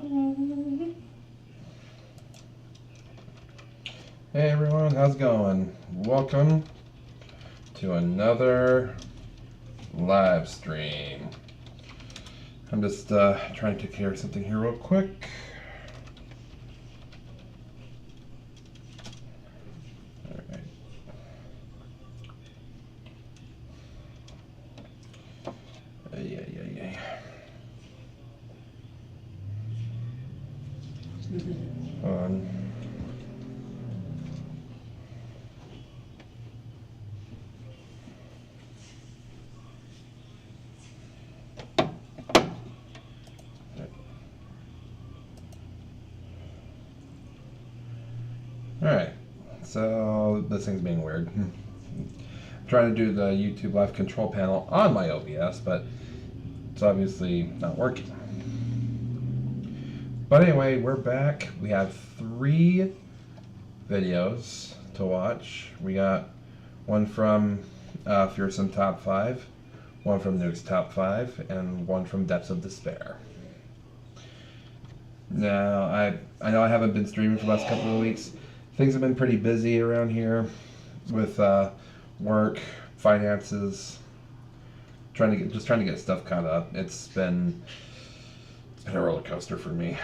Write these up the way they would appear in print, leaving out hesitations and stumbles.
Hey everyone, how's it going? Welcome to another live stream. I'm just trying to take care of something here real quick. Alright. Yeah. Hold on. Alright, so this thing's being weird. I'm trying to do the YouTube live control panel on my OBS, but it's obviously not working. But anyway, we're back. We have 3 videos to watch. We got one from Fearsome Top 5, one from Nuke's Top 5, and one from Depths of Despair. Now, I know I haven't been streaming for the last couple of weeks. Things have been pretty busy around here with work, finances, trying to get stuff caught up. It's been a roller coaster for me,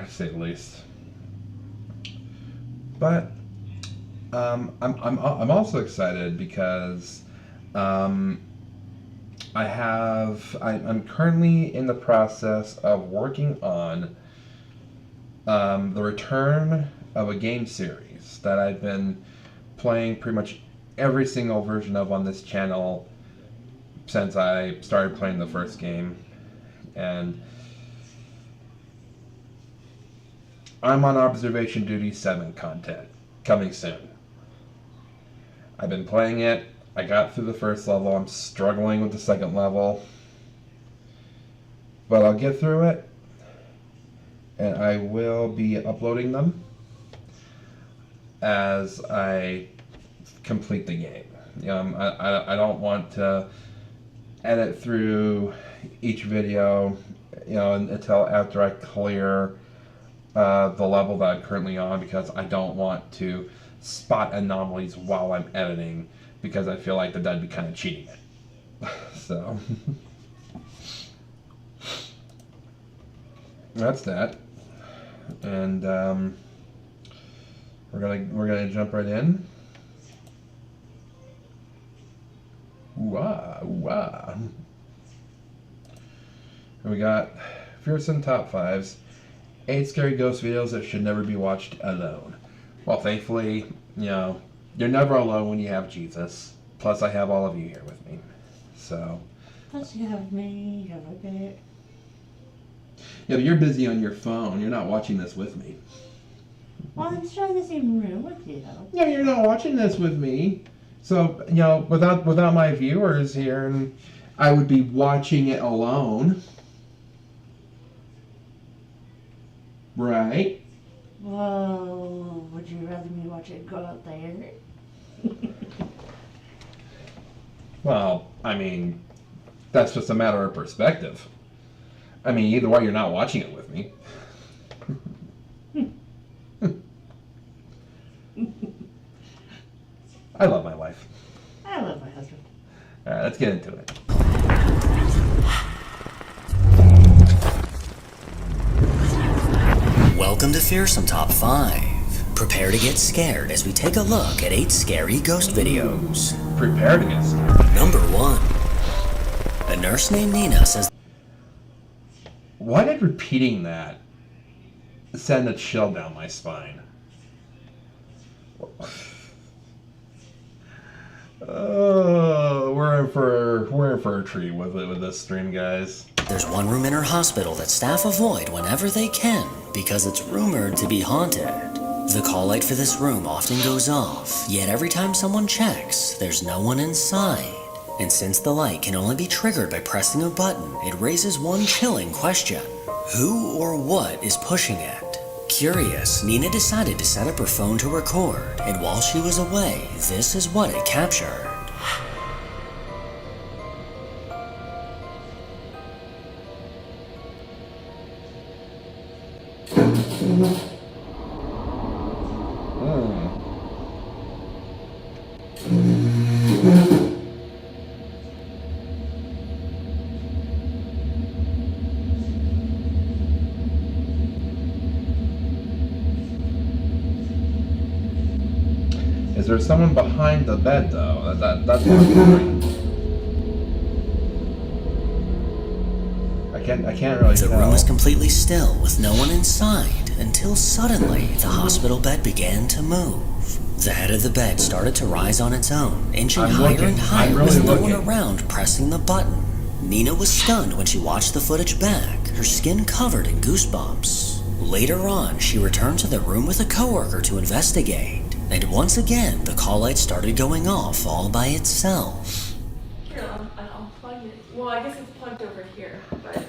to say the least. But I'm also excited because I'm currently in the process of working on the return of a game series that I've been playing pretty much every single version of on this channel since I started playing the first game, and I'm on Observation Duty 7 content coming soon. I've been playing it. I got through the first level. I'm struggling with the second level, but I'll get through it, and I will be uploading them as I complete the game. I don't want to edit through each video, until after I clear the level that I'm currently on, because I don't want to spot anomalies while I'm editing, because I feel like that'd be kind of cheating it. So that's that, and we're gonna jump right in. Ooh-ah. And we got Fearsome Top 5s, 8 scary ghost videos that should never be watched alone. Well, thankfully, you're never alone when you have Jesus. Plus, I have all of you here with me. So. Plus, you have me. You have a bit. Yeah, but you're busy on your phone. You're not watching this with me. Well, I'm still in the same room with you. Yeah, you're not watching this with me. So, without my viewers here, and I would be watching it alone. Right? Well, would you rather me watch it go out there? Well, I mean, that's just a matter of perspective. I mean, either way, you're not watching it with me. I love my wife. I love my husband. Alright, let's get into it. Welcome to Fearsome Top 5. Prepare to get scared as we take a look at 8 scary ghost videos. Prepare to get scared. Number 1. A nurse named Nina says... Why did repeating that send a chill down my spine? Oh, we're in for a treat with this stream, guys. There's one room in her hospital that staff avoid whenever they can because it's rumored to be haunted. The call light for this room often goes off, yet every time someone checks, there's no one inside. And since the light can only be triggered by pressing a button, it raises one chilling question. Who or what is pushing it? Curious, Nina decided to set up her phone to record, and while she was away, this is what it captured. Is there someone behind the bed though? That's what I'm wondering. I can't really The tell. room was completely still with no one inside until suddenly the hospital bed began to move. The head of the bed started to rise on its own, inching I'm higher looking. and higher I'm really with no one looking. around pressing the button. Nina was stunned when she watched the footage back, her skin covered in goosebumps. Later on, she returned to the room with a coworker to investigate, and once again, the call light started going off all by itself. Here, I'll plug it. Well, I guess it's plugged over here, but.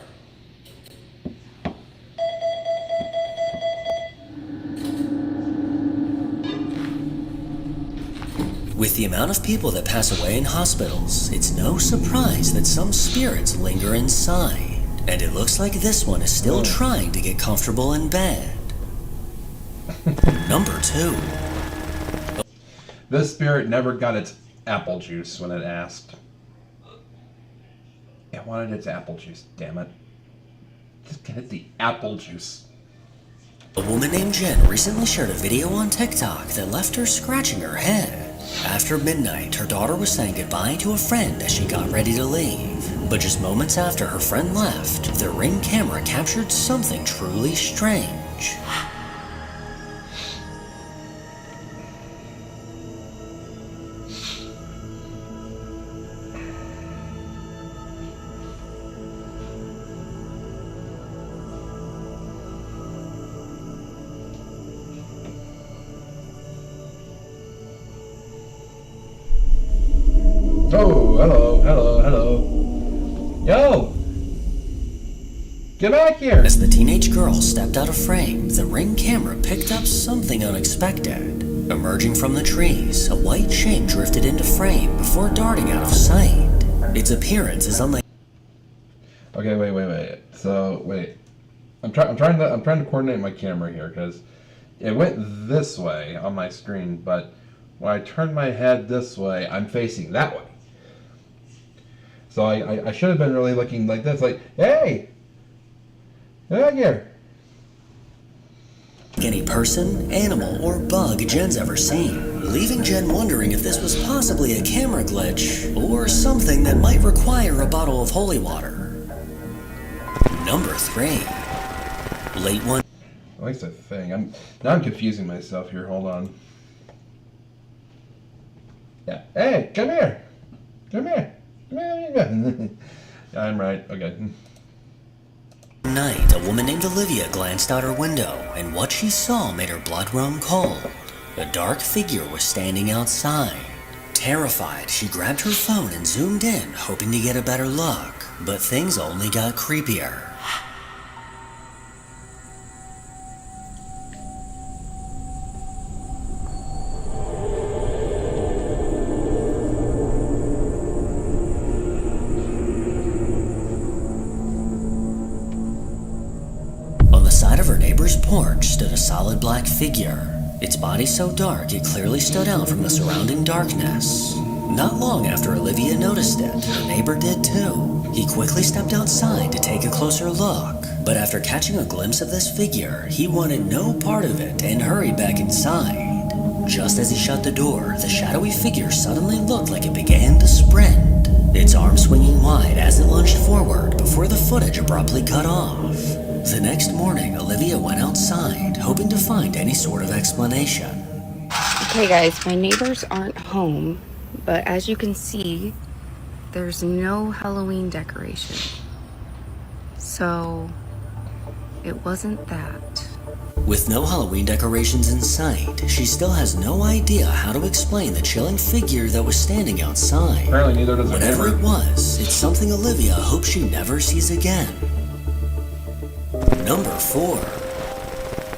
With the amount of people that pass away in hospitals, it's no surprise that some spirits linger inside. And it looks like this one is still trying to get comfortable in bed. Number 2. This spirit never got its apple juice when it asked. It wanted its apple juice, damn it. Just get it the apple juice. A woman named Jen recently shared a video on TikTok that left her scratching her head. After midnight, her daughter was saying goodbye to a friend as she got ready to leave. But just moments after her friend left, the Ring camera captured something truly strange. Oh, hello. Yo! Get back here! As the teenage girl stepped out of frame, the Ring camera picked up something unexpected. Emerging from the trees, a white shape drifted into frame before darting out of sight. Its appearance is unlike. Okay, wait. So, wait. I'm trying to coordinate my camera here because it went this way on my screen, but when I turn my head this way, I'm facing that way. So I should have been really looking like this, like, hey! Get back here! Any person, animal, or bug Jen's ever seen, leaving Jen wondering if this was possibly a camera glitch or something that might require a bottle of holy water. Number 3. Late one. At least a thing. Now I'm confusing myself here. Hold on. Yeah. Hey, come here. Come here. Yeah, I'm right. Okay. Night, a woman named Olivia glanced out her window, and what she saw made her blood run cold. A dark figure was standing outside. Terrified, she grabbed her phone and zoomed in, hoping to get a better look, but things only got creepier. On the side of her neighbor's porch stood a solid black figure. Its body so dark it clearly stood out from the surrounding darkness. Not long after Olivia noticed it, her neighbor did too. He quickly stepped outside to take a closer look, but after catching a glimpse of this figure, he wanted no part of it and hurried back inside. Just as he shut the door, the shadowy figure suddenly looked like it began to sprint, its arms swinging wide as it lunged forward before the footage abruptly cut off. The next morning, Olivia went outside, hoping to find any sort of explanation. Okay guys, my neighbors aren't home, but as you can see, there's no Halloween decoration. So, it wasn't that. With no Halloween decorations in sight, she still has no idea how to explain the chilling figure that was standing outside. Apparently neither does her Whatever neighbor. it was, it's something Olivia hopes she never sees again. Number 4.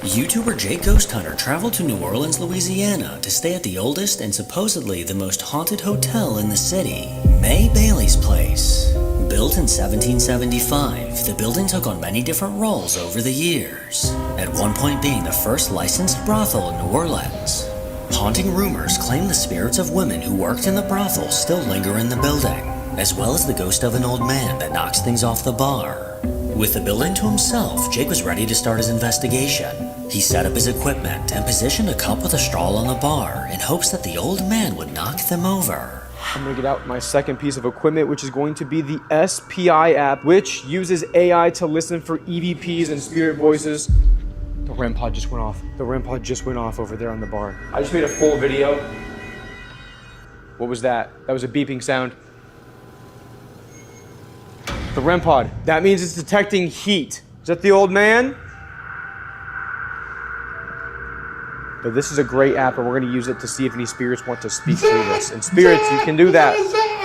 YouTuber Jake Ghost Hunter traveled to New Orleans, Louisiana to stay at the oldest and supposedly the most haunted hotel in the city, May Bailey's Place. Built in 1775, the building took on many different roles over the years, at one point being the first licensed brothel in New Orleans. Haunting rumors claim the spirits of women who worked in the brothel still linger in the building, as well as the ghost of an old man that knocks things off the bar. With the building to himself, Jake was ready to start his investigation. He set up his equipment and positioned a cup with a straw on the bar in hopes that the old man would knock them over. I'm gonna get out my second piece of equipment, which is going to be the SPI app, which uses AI to listen for EVPs and spirit voices. The REM pod just went off. The REM pod just went off over there on the bar. I just made a full video. What was that? That was a beeping sound. The REM pod. That means it's detecting heat. Is that the old man? But this is a great app, and we're going to use it to see if any spirits want to speak through this. And spirits, you can do that.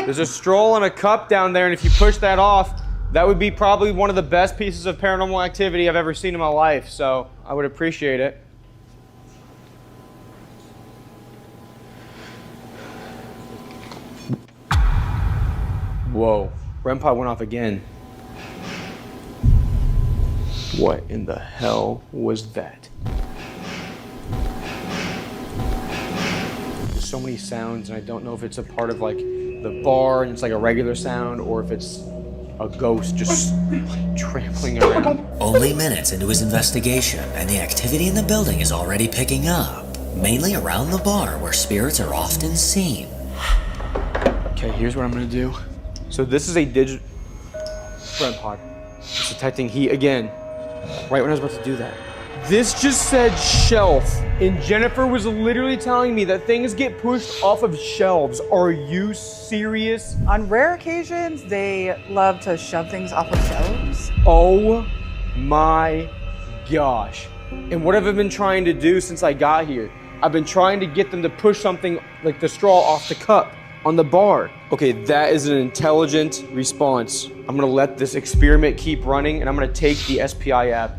There's a stroll and a cup down there, and if you push that off, that would be probably one of the best pieces of paranormal activity I've ever seen in my life. So I would appreciate it. Whoa, REM pod went off again. What in the hell was that? So many sounds, and I don't know if it's a part of like the bar and it's like a regular sound, or if it's a ghost just trampling around. Only minutes into his investigation, and the activity in the building is already picking up, mainly around the bar where spirits are often seen. Okay, here's what I'm gonna do. So this is a digital REM pod. It's detecting heat again, right when I was about to do that. This just said shelf, and Jennifer was literally telling me that things get pushed off of shelves. Are you serious? On rare occasions, they love to shove things off of shelves. Oh my gosh. And what have I been trying to do since I got here? I've been trying to get them to push something like the straw off the cup on the bar. Okay, that is an intelligent response. I'm gonna let this experiment keep running, and I'm gonna take the SPI app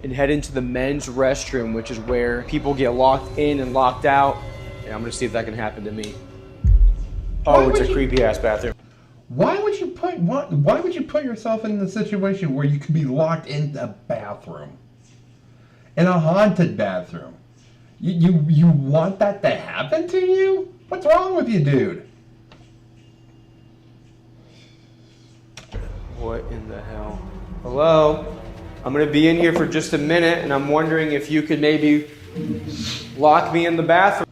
and head into the men's restroom, which is where people get locked in and locked out. And I'm gonna see if that can happen to me. Oh, it's a creepy ass bathroom. Why would you put yourself in the situation where you could be locked in a bathroom? In a haunted bathroom? You want that to happen to you? What's wrong with you, dude? What in the hell? Hello? I'm gonna be in here for just a minute, and I'm wondering if you could maybe lock me in the bathroom.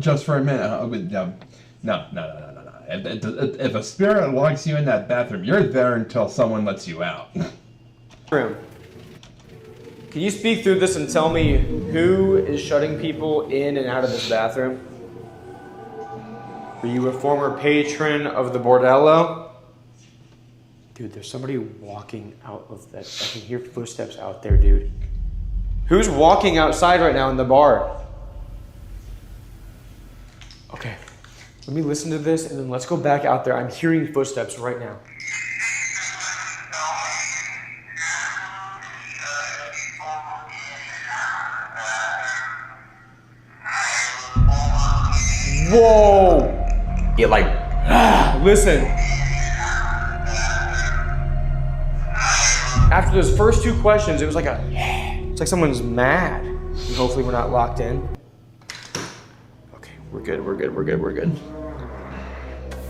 Just for a minute. No. If a spirit locks you in that bathroom, you're there until someone lets you out. Can you speak through this and tell me who is shutting people in and out of this bathroom? Are you a former patron of the bordello? Dude, there's somebody walking out of that. I can hear footsteps out there, dude. Who's walking outside right now in the bar? Okay, let me listen to this and then let's go back out there. I'm hearing footsteps right now. Whoa! It like, listen. After those first two questions, it was like it's like someone's mad. And hopefully we're not locked in. Okay, we're good.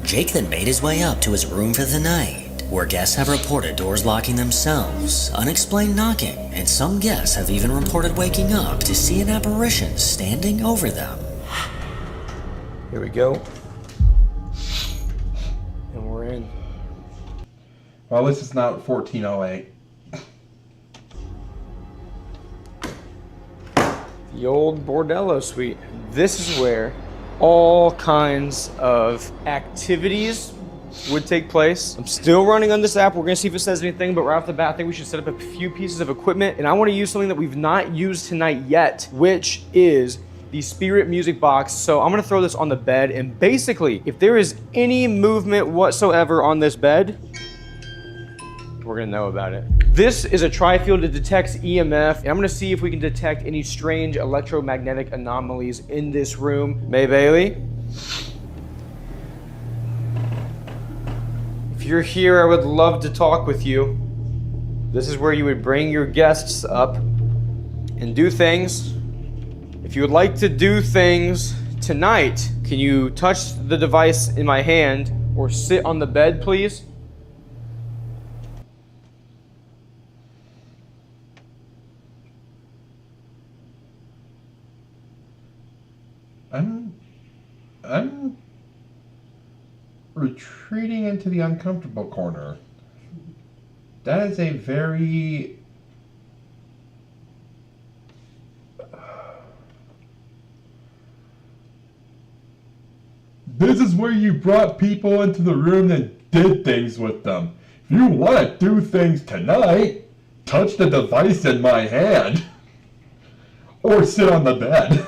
Jake then made his way up to his room for the night, where guests have reported doors locking themselves, unexplained knocking, and some guests have even reported waking up to see an apparition standing over them. Here we go. And we're in. Well, at least it's not 1408. The old bordello suite. This is where all kinds of activities would take place. I'm still running on this app. We're gonna see if it says anything, but right off the bat, I think we should set up a few pieces of equipment, and I wanna use something that we've not used tonight yet, which is the spirit music box. So I'm gonna throw this on the bed, and basically, if there is any movement whatsoever on this bed, we're gonna know about it. This is a tri-field that detects EMF, and I'm gonna see if we can detect any strange electromagnetic anomalies in this room. May Bailey? If you're here, I would love to talk with you. This is where you would bring your guests up and do things. If you would like to do things tonight, can you touch the device in my hand or sit on the bed, please? I'm retreating into the uncomfortable corner. That is a very... This is where you brought people into the room and did things with them. If you want to do things tonight, touch the device in my hand. Or sit on the bed.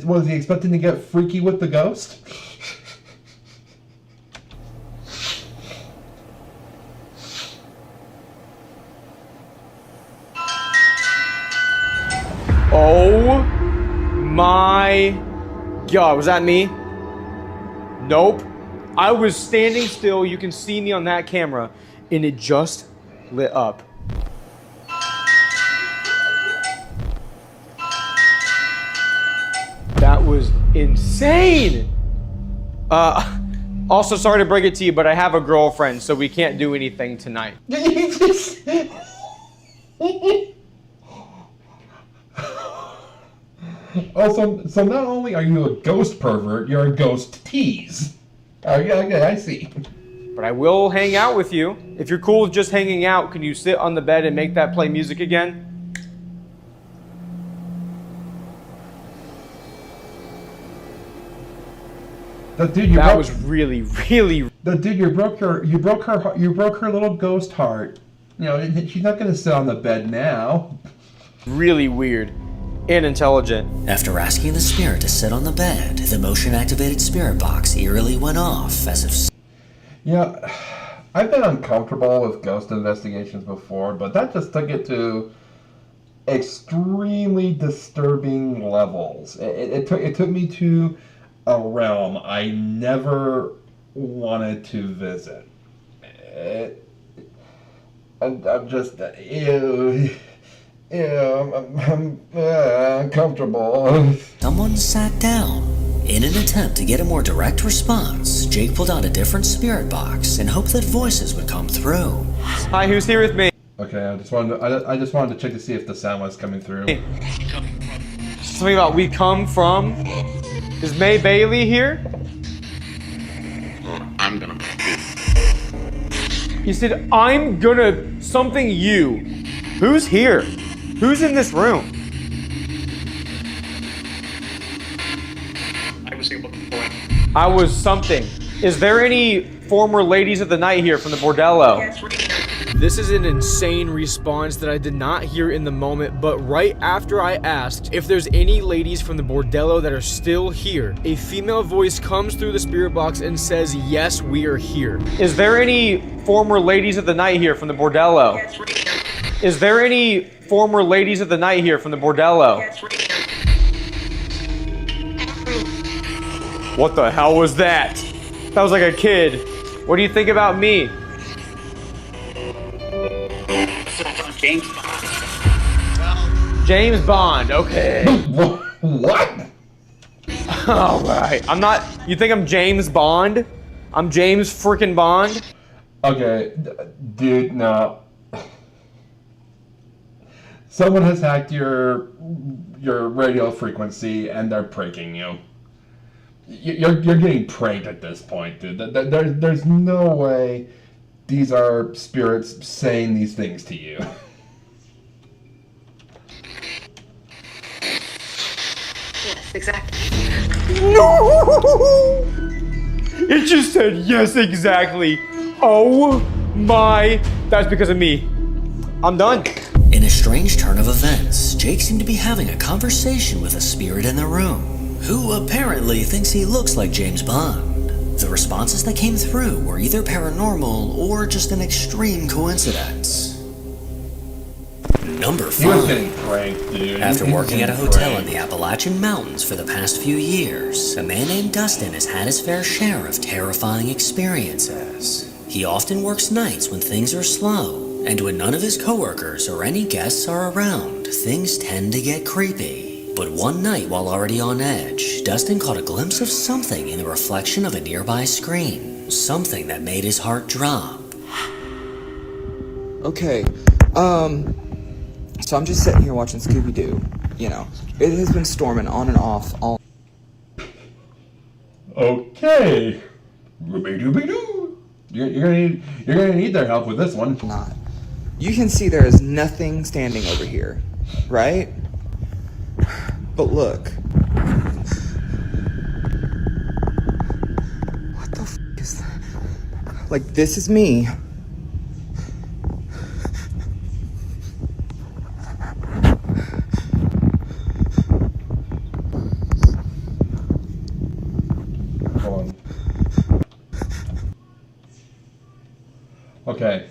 Was he expecting to get freaky with the ghost? Oh my God, was that me? Nope. I was standing still, you can see me on that camera, and it just lit up. That was insane! Also, sorry to break it to you, but I have a girlfriend, so we can't do anything tonight. Oh, so not only are you a ghost pervert, you're a ghost tease. Okay, I see. But I will hang out with you. If you're cool with just hanging out, can you sit on the bed and make that play music again? That was really. Dude, you broke her little ghost heart. You know, she's not gonna sit on the bed now. Really weird. And intelligent. After asking the spirit to sit on the bed, the motion-activated spirit box eerily went off as if... Yeah, I've been uncomfortable with ghost investigations before, but that just took it to extremely disturbing levels. It took me to a realm I never wanted to visit. I'm just... Ew. Yeah, I'm uncomfortable. Someone sat down. In an attempt to get a more direct response, Jake pulled out a different spirit box and hoped that voices would come through. Hi, who's here with me? Okay, I just wanted to check to see if the sound was coming through. Something about we come from. Is May Bailey here? I'm gonna... He said, I'm gonna something you. Who's here? Who's in this room? I was able to point. I was something. Is there any former ladies of the night here from the bordello? This is an insane response that I did not hear in the moment, but right after I asked if there's any ladies from the bordello that are still here, a female voice comes through the spirit box and says, yes, we are here. Is there any former ladies of the night here from the bordello? Is there any former ladies of the night here from the bordello? What the hell was that? That was like a kid. What do you think about me? James Bond. James Bond, okay. What? Alright, I'm not... You think I'm James Bond? I'm James freaking Bond? Okay, dude, no. Someone has hacked your radio frequency and they're pranking you. You're getting pranked at this point, dude. There's no way these are spirits saying these things to you. Yes, exactly. No! It just said, yes, exactly. Oh my... That's because of me. I'm done. In a strange turn of events, Jake seemed to be having a conversation with a spirit in the room, who apparently thinks he looks like James Bond. The responses that came through were either paranormal or just an extreme coincidence. No Number He was 5. getting pranked, dude. After He was working at a getting hotel in pranked. the Appalachian Mountains for the past few years, a man named Dustin has had his fair share of terrifying experiences. He often works nights when things are slow, and when none of his coworkers or any guests are around, things tend to get creepy. But one night while already on edge, Dustin caught a glimpse of something in the reflection of a nearby screen. Something that made his heart drop. Okay, so I'm just sitting here watching Scooby-Doo, you know. It has been storming on and off all... Okay. Ruby-dooby-doo. You're gonna need their help with this one. Not. You can see there is nothing standing over here, right? But look. What the f*** is that? Like, this is me. Hold on. Okay.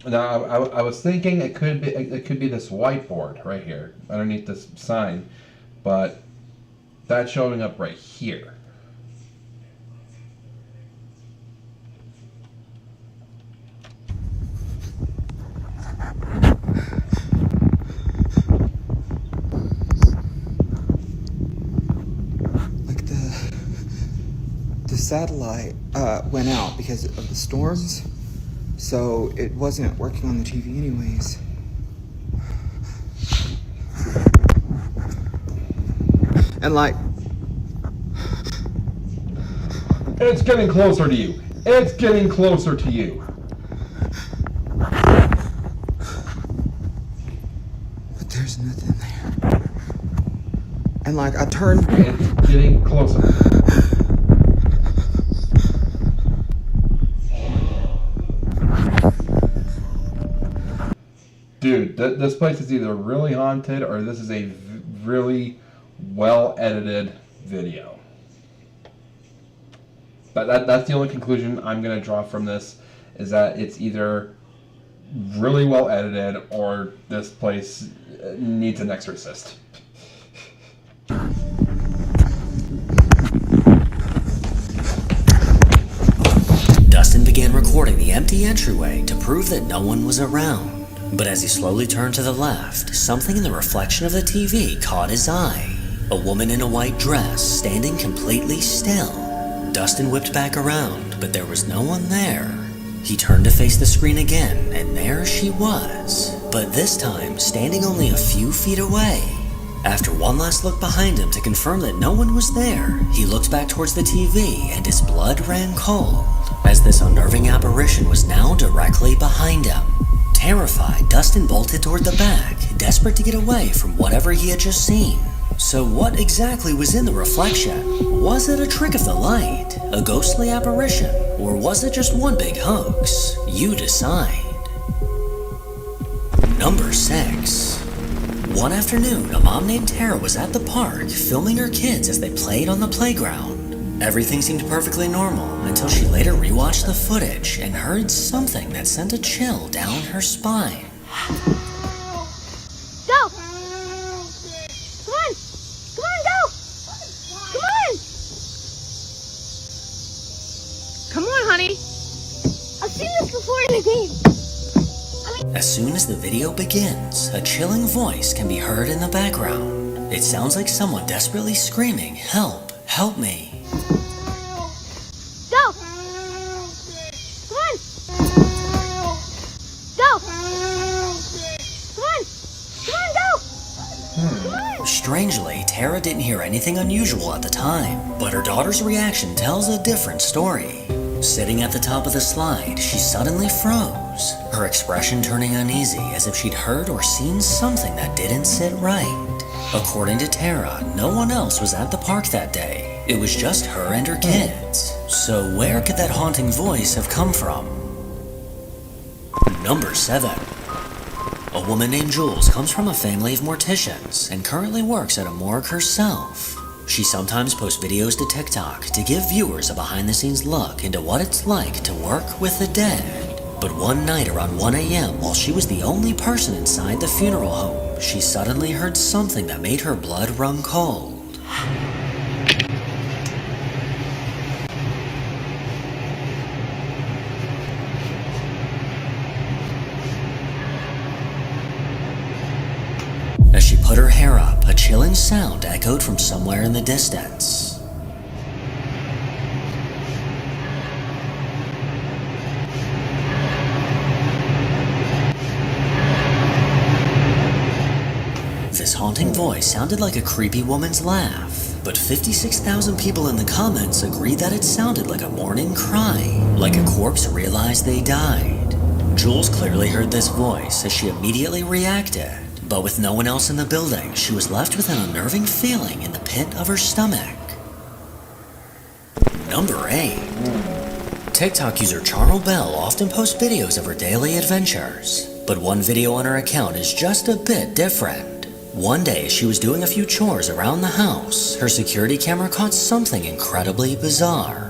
Now I was thinking it could be this whiteboard right here underneath this sign, but that's showing up right here. Like the satellite went out because of the storms, so it wasn't working on the TV anyways. And like, It's getting closer to you. It's getting closer to you. but there's nothing there. And like, I turned. It's getting closer. Dude, this place is either really haunted or this is a really well edited video. But that's the only conclusion I'm going to draw from this, is that it's either really well edited or this place needs an exorcist. Dustin began recording the empty entryway to prove that no one was around. But as he slowly turned to the left, something in the reflection of the TV caught his eye. A woman in a white dress, standing completely still. Dustin whipped back around, but there was no one there. He turned to face the screen again, and there she was. But this time, standing only a few feet away. After one last look behind him to confirm that no one was there, he looked back towards the TV, and his blood ran cold, as this unnerving apparition was now directly behind him. Terrified, Dustin bolted toward the back, desperate to get away from whatever he had just seen. So what exactly was in the reflection? Was it a trick of the light, a ghostly apparition, or was it just one big hoax? You decide. Number 6. One afternoon, a mom named Tara was at the park filming her kids as they played on the playground. Everything seemed perfectly normal until she later rewatched the footage and heard something that sent a chill down her spine. Go! Come on! Come on, go! Come on! Come on, honey! I've seen this before in a game. As soon as the video begins, a chilling voice can be heard in the background. It sounds like someone desperately screaming, "Help! Help me!" Go! Come on! Go! Come on! Come on, go! Come on! Strangely, Tara didn't hear anything unusual at the time, but her daughter's reaction tells a different story. Sitting at the top of the slide, she suddenly froze, her expression turning uneasy as if she'd heard or seen something that didn't sit right. According to Tara, no one else was at the park that day. It was just her and her kids. So where could that haunting voice have come from? Number 7. A woman named Jules comes from a family of morticians and currently works at a morgue herself. She sometimes posts videos to TikTok to give viewers a behind-the-scenes look into what it's like to work with the dead. But one night around 1 a.m., while she was the only person inside the funeral home, she suddenly heard something that made her blood run cold. As she put her hair up, a chilling sound echoed from somewhere in the distance. This haunting voice sounded like a creepy woman's laugh, but 56,000 people in the comments agreed that it sounded like a mourning cry, like a corpse realized they died. Jules clearly heard this voice as she immediately reacted, but with no one else in the building, she was left with an unnerving feeling in the pit of her stomach. Number 8. TikTok user Charles Bell often posts videos of her daily adventures, but one video on her account is just a bit different. One day, she was doing a few chores around the house. Her security camera caught something incredibly bizarre.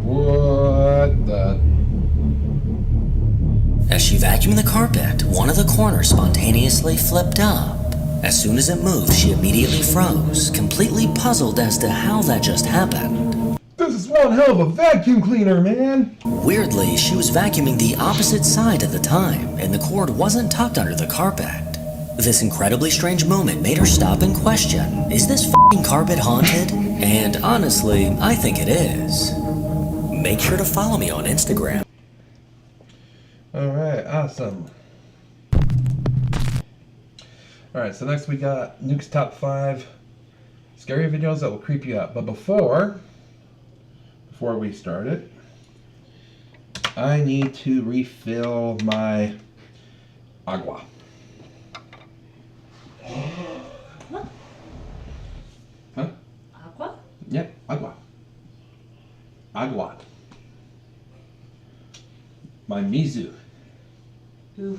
What the? As she vacuumed the carpet, one of the corners spontaneously flipped up. As soon as it moved, she immediately froze, completely puzzled as to how that just happened. This is one hell of a vacuum cleaner, man! Weirdly, she was vacuuming the opposite side at the time, and the cord wasn't tucked under the carpet. This incredibly strange moment made her stop and question, is this f***ing carpet haunted? And honestly, I think it is. Make sure to follow me on Instagram. Alright, awesome. Alright, so next we got Nuke's Top 5 Scary Videos That Will Creep You Out. But before we start it, I need to refill my agua. What? Huh? Aqua? Yep, agua. Agua. My Mizu. Ooh.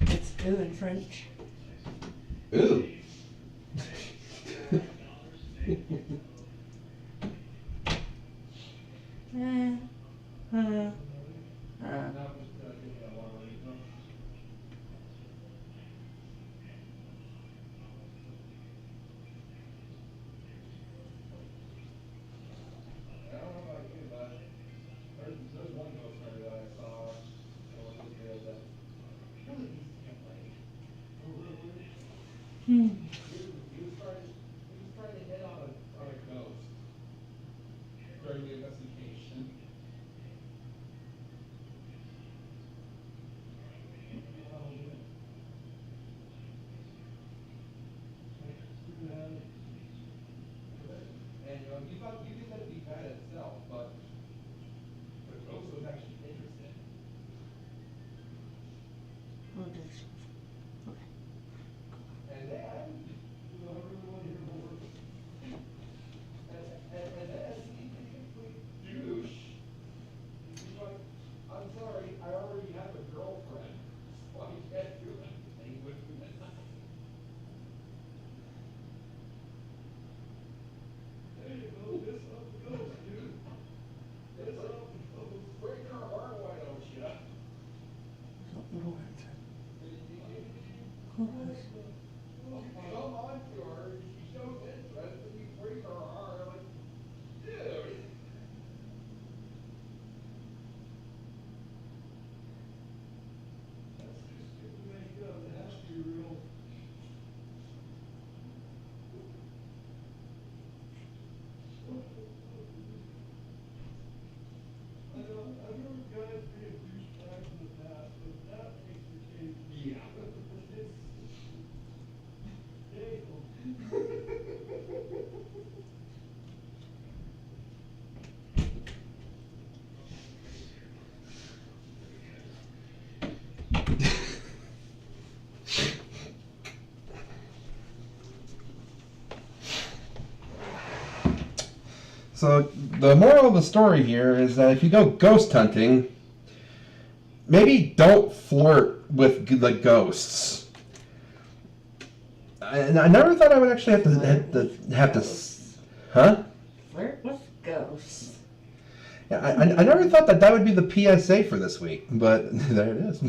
It's ooh in French. Ooh. So the moral of the story here is that if you go ghost hunting, maybe don't flirt with the ghosts. I never thought I would actually have to, huh? Flirt with ghosts. Yeah, I never thought that would be the PSA for this week, but there it is.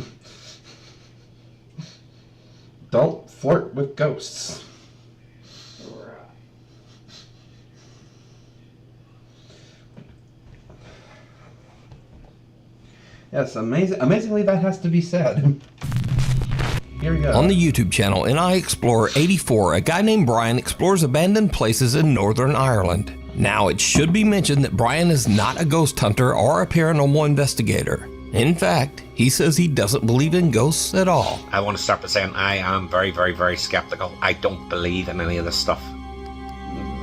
Don't flirt with ghosts. Yes, amazingly that has to be said. Here we go. On the YouTube channel NI Explorer 84, a guy named Brian explores abandoned places in Northern Ireland. Now, it should be mentioned that Brian is not a ghost hunter or a paranormal investigator. In fact, he says he doesn't believe in ghosts at all. I want to start by saying I am very, very, very skeptical. I don't believe in any of this stuff.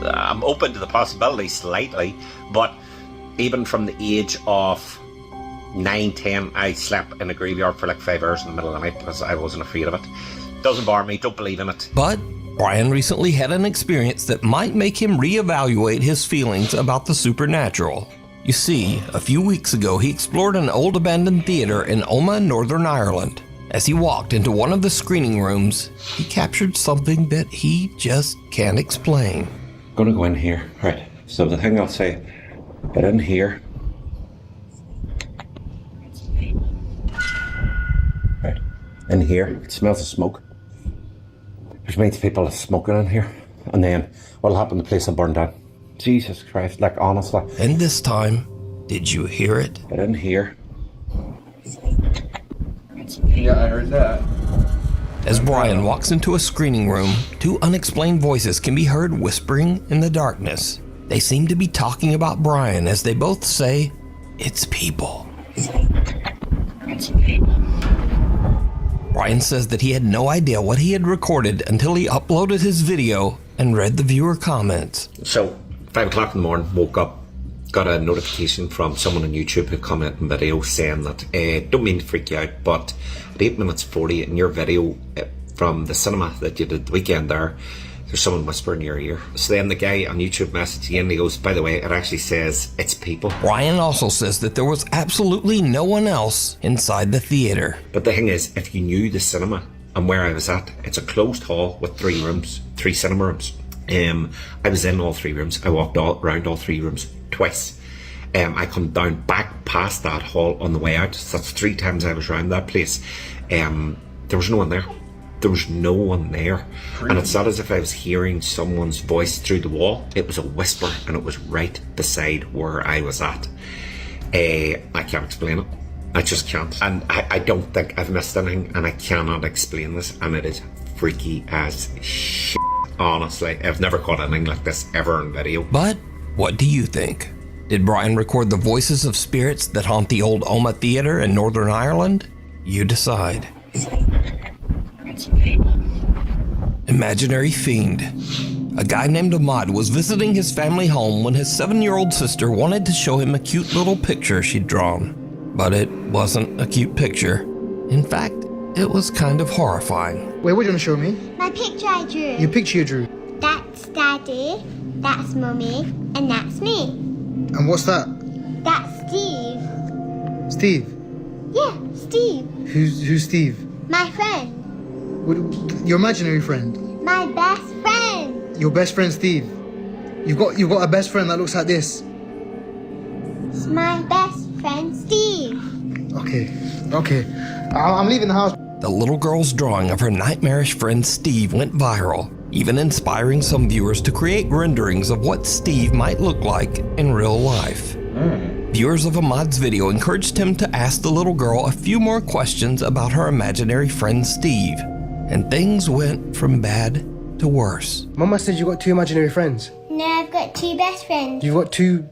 I'm open to the possibility slightly, but even from the age of 9, 10, I slept in a graveyard for like 5 hours in the middle of the night because I wasn't afraid of it. Doesn't bother me, don't believe in it. But Brian recently had an experience that might make him reevaluate his feelings about the supernatural. You see, a few weeks ago he explored an old abandoned theater in Omagh, Northern Ireland. As he walked into one of the screening rooms, he captured something that he just can't explain. I'm gonna go in here, right, so the thing I'll say, get in here. Right, in here, it smells of smoke. Which means people are smoking in here. And then what'll happen, the place will burn down. Jesus Christ, like honestly. And this time, did you hear it? Get in here. Yeah, I heard that. As Brian walks into a screening room, two unexplained voices can be heard whispering in the darkness. They seem to be talking about Brian as they both say, "It's people." Brian says that he had no idea what he had recorded until he uploaded his video and read the viewer comments. So, 5 o'clock in the morning, woke up, got a notification from someone on YouTube who commented in video saying that, don't mean to freak you out, but at 8 minutes 40 in your video from the cinema that you did the weekend there's someone whispering in your ear. So then the guy on YouTube messaged again and he goes, by the way, it actually says it's people. Brian also says that there was absolutely no one else inside the theater. But the thing is, if you knew the cinema and where I was at, it's a closed hall with 3 rooms, 3 cinema rooms. I was in all 3 rooms. I walked around all 3 rooms twice. I come down back past that hall on the way out. So that's 3 times I was around that place. There was no one there. There was no one there. And it's not as if I was hearing someone's voice through the wall. It was a whisper and it was right beside where I was at. I can't explain it. I just can't. And I don't think I've missed anything and I cannot explain this, and it is freaky as shit. Honestly, I've never caught anything like this ever in video. But what do you think? Did Brian record the voices of spirits that haunt the old Omagh Theatre in Northern Ireland? You decide. Imaginary fiend. A guy named Ahmad was visiting his family home when his 7-year-old sister wanted to show him a cute little picture she'd drawn. But it wasn't a cute picture. In fact, it was kind of horrifying. Wait, what do you want to show me? My picture I drew. Your picture you drew. That's Daddy, that's Mummy, and that's me. And what's that? That's Steve. Steve? Yeah, Steve. Who's Steve? My friend. Your imaginary friend? My best friend. Your best friend Steve? You've got a best friend that looks like this? It's my best friend Steve. Okay. I'm leaving the house. The little girl's drawing of her nightmarish friend Steve went viral, even inspiring some viewers to create renderings of what Steve might look like in real life. Viewers of Ahmad's video encouraged him to ask the little girl a few more questions about her imaginary friend Steve, and things went from bad to worse. Mama said you got 2 imaginary friends. No, I've got 2 best friends. You've got 2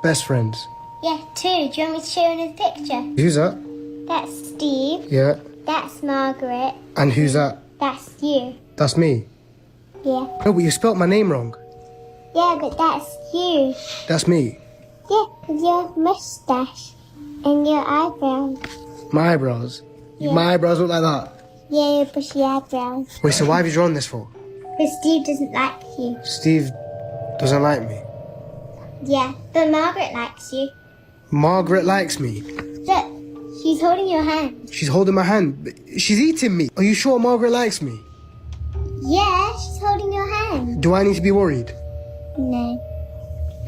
best friends. Yeah, 2. Do you want me to show you the picture? Who's that? That's Steve. Yeah. That's Margaret. And who's that? That's you. That's me. Yeah. No, but you spelt my name wrong. Yeah, but that's you. That's me. Yeah, with your moustache and your eyebrows. My eyebrows? Yeah. My eyebrows look like that? Yeah, your bushy eyebrows. Wait, so why have you drawn this for? Because Steve doesn't like you. Steve doesn't like me. Yeah, but Margaret likes you. Margaret likes me. Look, she's holding your hand. She's holding my hand. She's eating me. Are you sure Margaret likes me? Yeah, she's holding your hand. Do I need to be worried? No.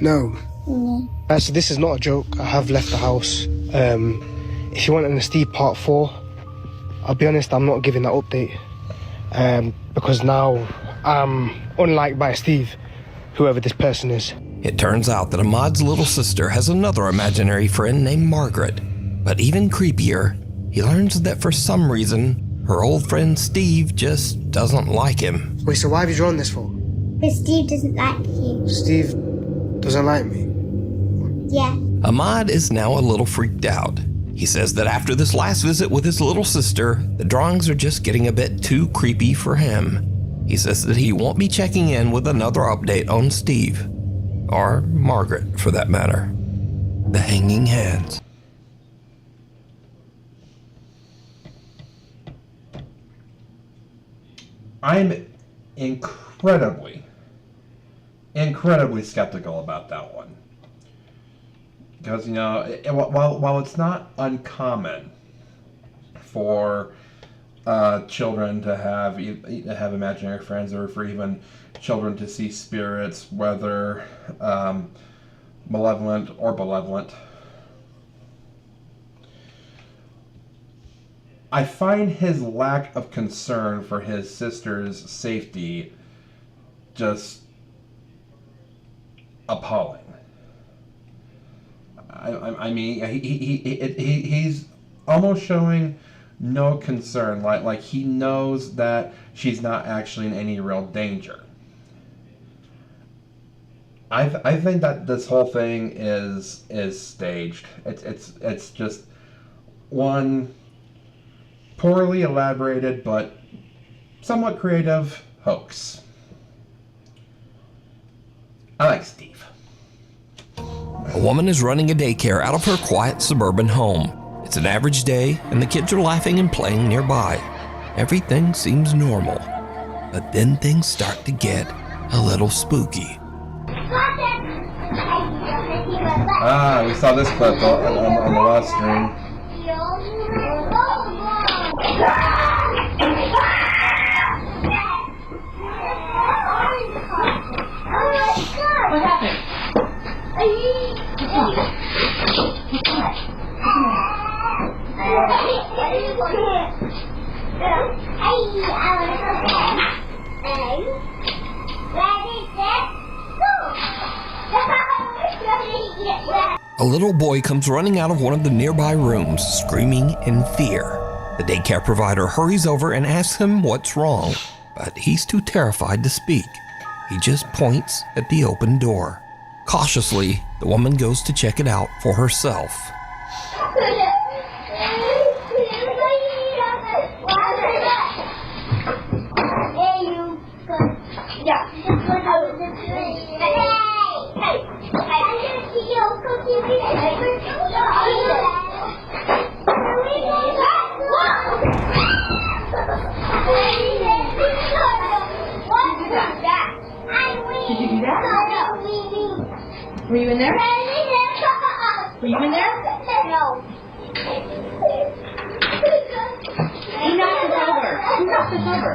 No. No. Actually, this is not a joke. I have left the house. If you want an Steve Part 4, I'll be honest, I'm not giving that update. Because now I'm unliked by Steve, whoever this person is. It turns out that Ahmad's little sister has another imaginary friend named Margaret. But even creepier, he learns that for some reason, her old friend Steve just doesn't like him. Wait, so why have you drawn this for? But Steve doesn't like you. Steve doesn't like me? Yeah. Ahmad is now a little freaked out. He says that after this last visit with his little sister, the drawings are just getting a bit too creepy for him. He says that he won't be checking in with another update on Steve. Or Margaret, for that matter. The hanging hands. I'm incredibly skeptical about that one. Because, you know, while it's not uncommon for children to have imaginary friends, or for even children to see spirits, whether malevolent or benevolent, I find his lack of concern for his sister's safety just appalling. I mean, he's almost showing no concern, like he knows that she's not actually in any real danger. I think that this whole thing is staged. It's just one poorly elaborated but somewhat creative hoax. I like Steve. A woman is running a daycare out of her quiet suburban home. It's an average day, and the kids are laughing and playing nearby. Everything seems normal, but then things start to get a little spooky. Ah, we saw this clip on the last stream. What happened? A little boy comes running out of one of the nearby rooms, screaming in fear. The daycare provider hurries over and asks him what's wrong, but he's too terrified to speak. He just points at the open door. Cautiously, the woman goes to check it out for herself. Did you do that? Were you in there? Were you in there? No. Who knocked us over? Who knocked us over?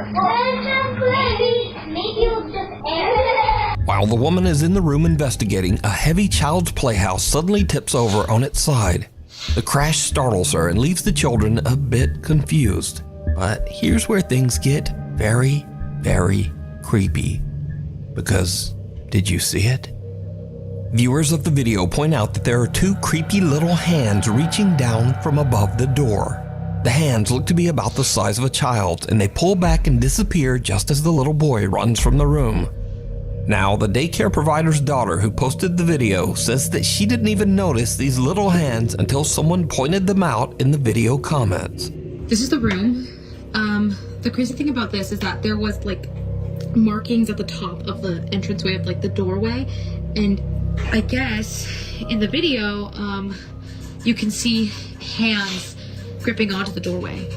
Maybe it was just air. While the woman is in the room investigating, a heavy child's playhouse suddenly tips over on its side. The crash startles her and leaves the children a bit confused. But here's where things get very, very creepy. Because, did you see it? Viewers of the video point out that there are two creepy little hands reaching down from above the door. The hands look to be about the size of a child, and they pull back and disappear just as the little boy runs from the room. Now, the daycare provider's daughter who posted the video says that she didn't even notice these little hands until someone pointed them out in the video comments. This is the room. The crazy thing about this is that there was like markings at the top of the entranceway of like the doorway, and I guess in the video you can see hands gripping onto the doorway.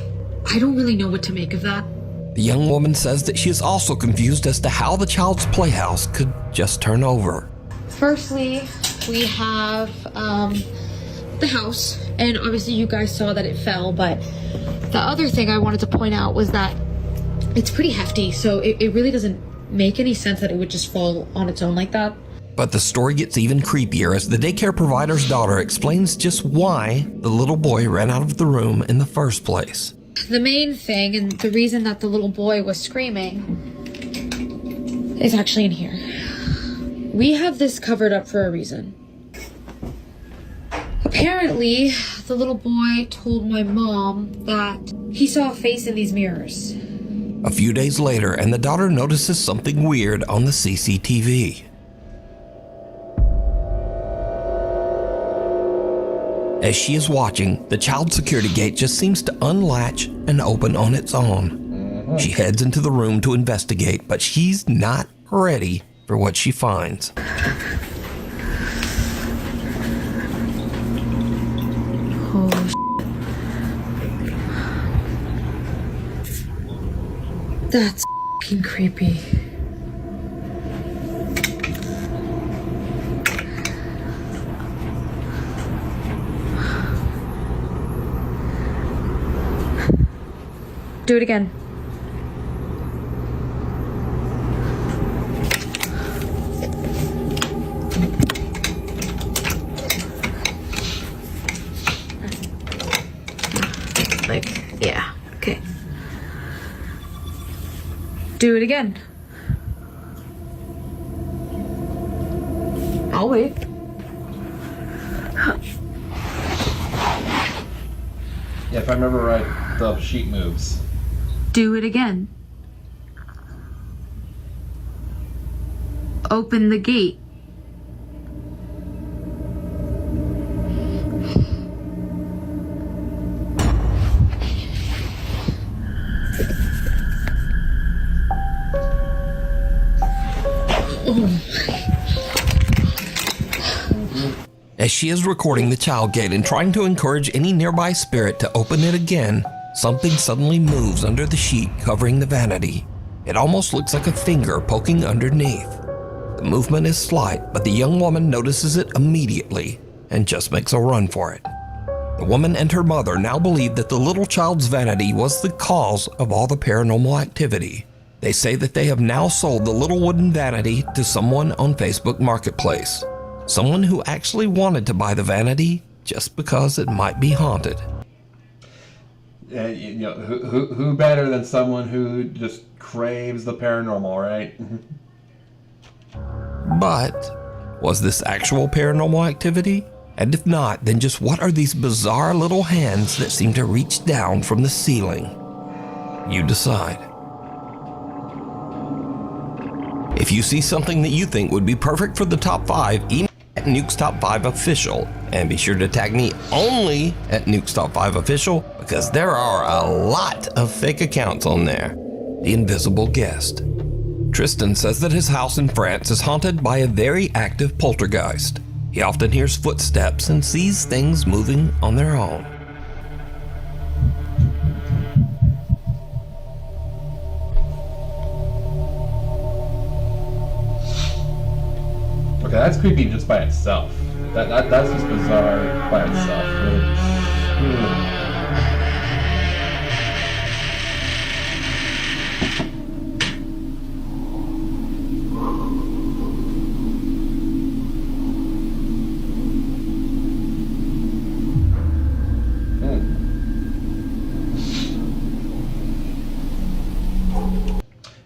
I don't really know what to make of that. The young woman says that she is also confused as to how the child's playhouse could just turn over. Firstly, we have the house, and obviously you guys saw that it fell, but the other thing I wanted to point out was that it's pretty hefty, so it really doesn't make any sense that it would just fall on its own like that. But the story gets even creepier as the daycare provider's daughter explains just why the little boy ran out of the room in the first place. The main thing, and the reason that the little boy was screaming, is actually in here. We have this covered up for a reason. Apparently, the little boy told my mom that he saw a face in these mirrors. A few days later, and the daughter notices something weird on the CCTV. As she is watching, the child security gate just seems to unlatch and open on its own. She heads into the room to investigate, but she's not ready for what she finds. Oh, that's f***ing creepy. Do it again. Like, yeah, okay. Do it again. I'll wait. Yeah, if I remember right, the sheet moves. Do it again. Open the gate. As she is recording the child gate and trying to encourage any nearby spirit to open it again, something suddenly moves under the sheet covering the vanity. It almost looks like a finger poking underneath. The movement is slight, but the young woman notices it immediately and just makes a run for it. The woman and her mother now believe that the little child's vanity was the cause of all the paranormal activity. They say that they have now sold the little wooden vanity to someone on Facebook Marketplace. Someone who actually wanted to buy the vanity just because it might be haunted. You know, who better than someone who just craves the paranormal, right? But was this actual paranormal activity? And if not, then just what are these bizarre little hands that seem to reach down from the ceiling? You decide. If you see something that you think would be perfect for the top 5, email at Nukes Top 5 Official, and be sure to tag me only at Nukes Top 5 Official, because there are a lot of fake accounts on there. The Invisible Guest. Tristan says that his house in France is haunted by a very active poltergeist. He often hears footsteps and sees things moving on their own. Okay, that's creepy just by itself. That's just bizarre by itself.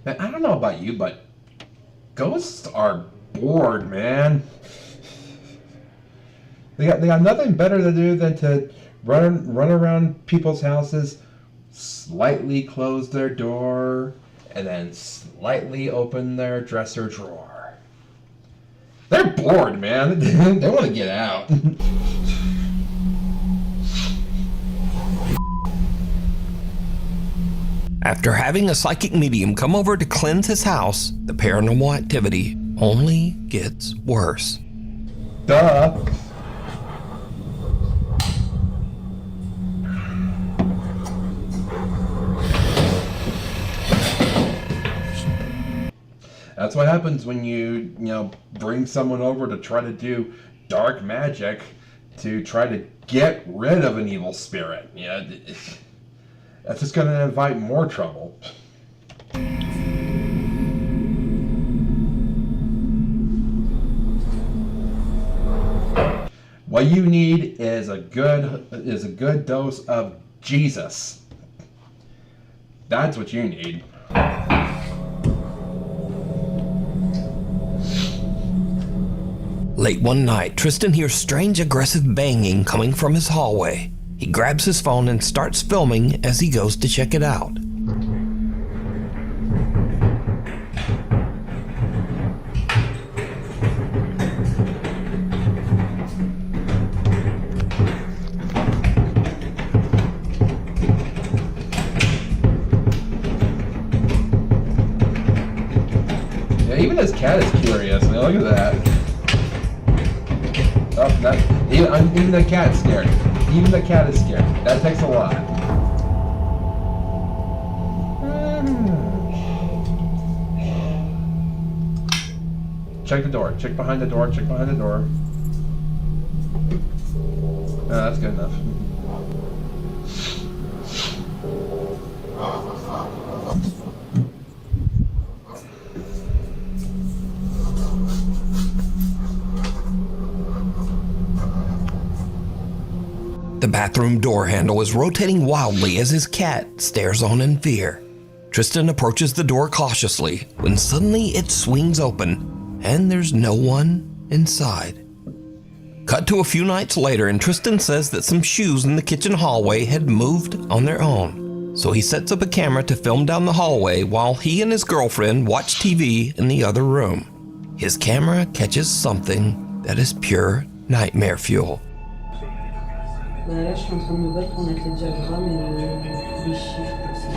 Man, I don't know about you, but ghosts are bored, man. They got nothing better to do than to run around people's houses, slightly close their door, and then slightly open their dresser drawer. They're bored, man. They want to get out. After having a psychic medium come over to cleanse his house, the paranormal activity only gets worse. Duh. That's what happens when you bring someone over to try to do dark magic to try to get rid of an evil spirit. Yeah, that's just going to invite more trouble. What you need is a good dose of Jesus. That's what you need. Late one night, Tristan hears strange aggressive banging coming from his hallway. He grabs his phone and starts filming as he goes to check it out. Yeah, even his cat is curious. I mean, look at that. Oh, even the cat's scared. Even the cat is scared. That takes a lot. Check the door. Check behind the door. Check behind the door. Oh, that's good enough. The bathroom door handle is rotating wildly as his cat stares on in fear. Tristan approaches the door cautiously when suddenly it swings open and there's no one inside. Cut to a few nights later and Tristan says that some shoes in the kitchen hallway had moved on their own. So he sets up a camera to film down the hallway while he and his girlfriend watch TV in the other room. His camera catches something that is pure nightmare fuel. Là, je suis en train de me battre pour mettre les diagrammes et les chiffres comme ça.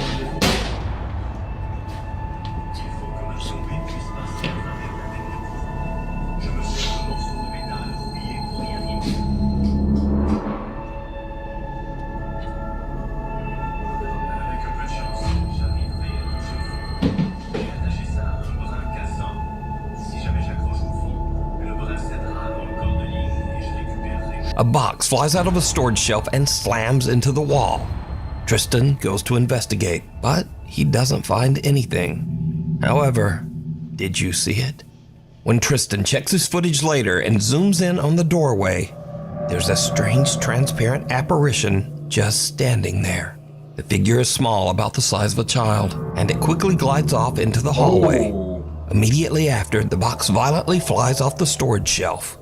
A box flies out of a storage shelf and slams into the wall. Tristan goes to investigate, but he doesn't find anything. However, did you see it? When Tristan checks his footage later and zooms in on the doorway, there's a strange transparent apparition just standing there. The figure is small, about the size of a child, and it quickly glides off into the hallway. Immediately after, the box violently flies off the storage shelf.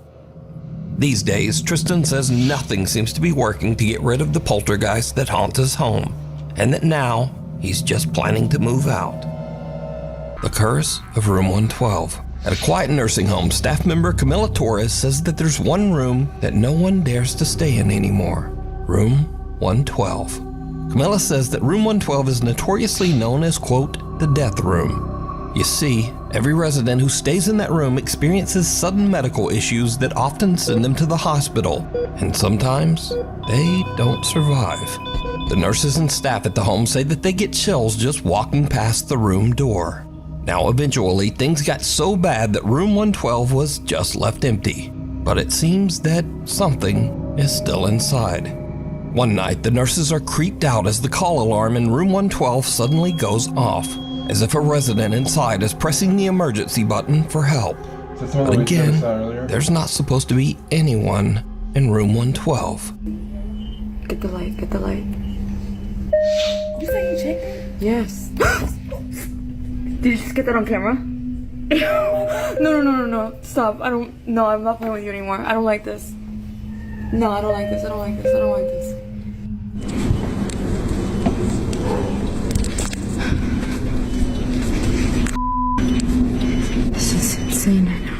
These days, Tristan says nothing seems to be working to get rid of the poltergeist that haunts his home, and that now he's just planning to move out. The Curse of Room 112. At a quiet nursing home, staff member Camilla Torres says that there's one room that no one dares to stay in anymore. Room 112. Camilla says that Room 112 is notoriously known as, quote, the death room. You see, every resident who stays in that room experiences sudden medical issues that often send them to the hospital, and sometimes they don't survive. The nurses and staff at the home say that they get chills just walking past the room door. Now, eventually, things got so bad that Room 112 was just left empty, but it seems that something is still inside. One night, the nurses are creeped out as the call alarm in Room 112 suddenly goes off, as if a resident inside is pressing the emergency button for help. But again, there's not supposed to be anyone in Room 112. Get the light, get the light. You saying chick? Yes. Did you just get that on camera? No. Stop. No, I'm not playing with you anymore. I don't like this. No, I don't like this. I don't like this. I don't like this. This is insane right now.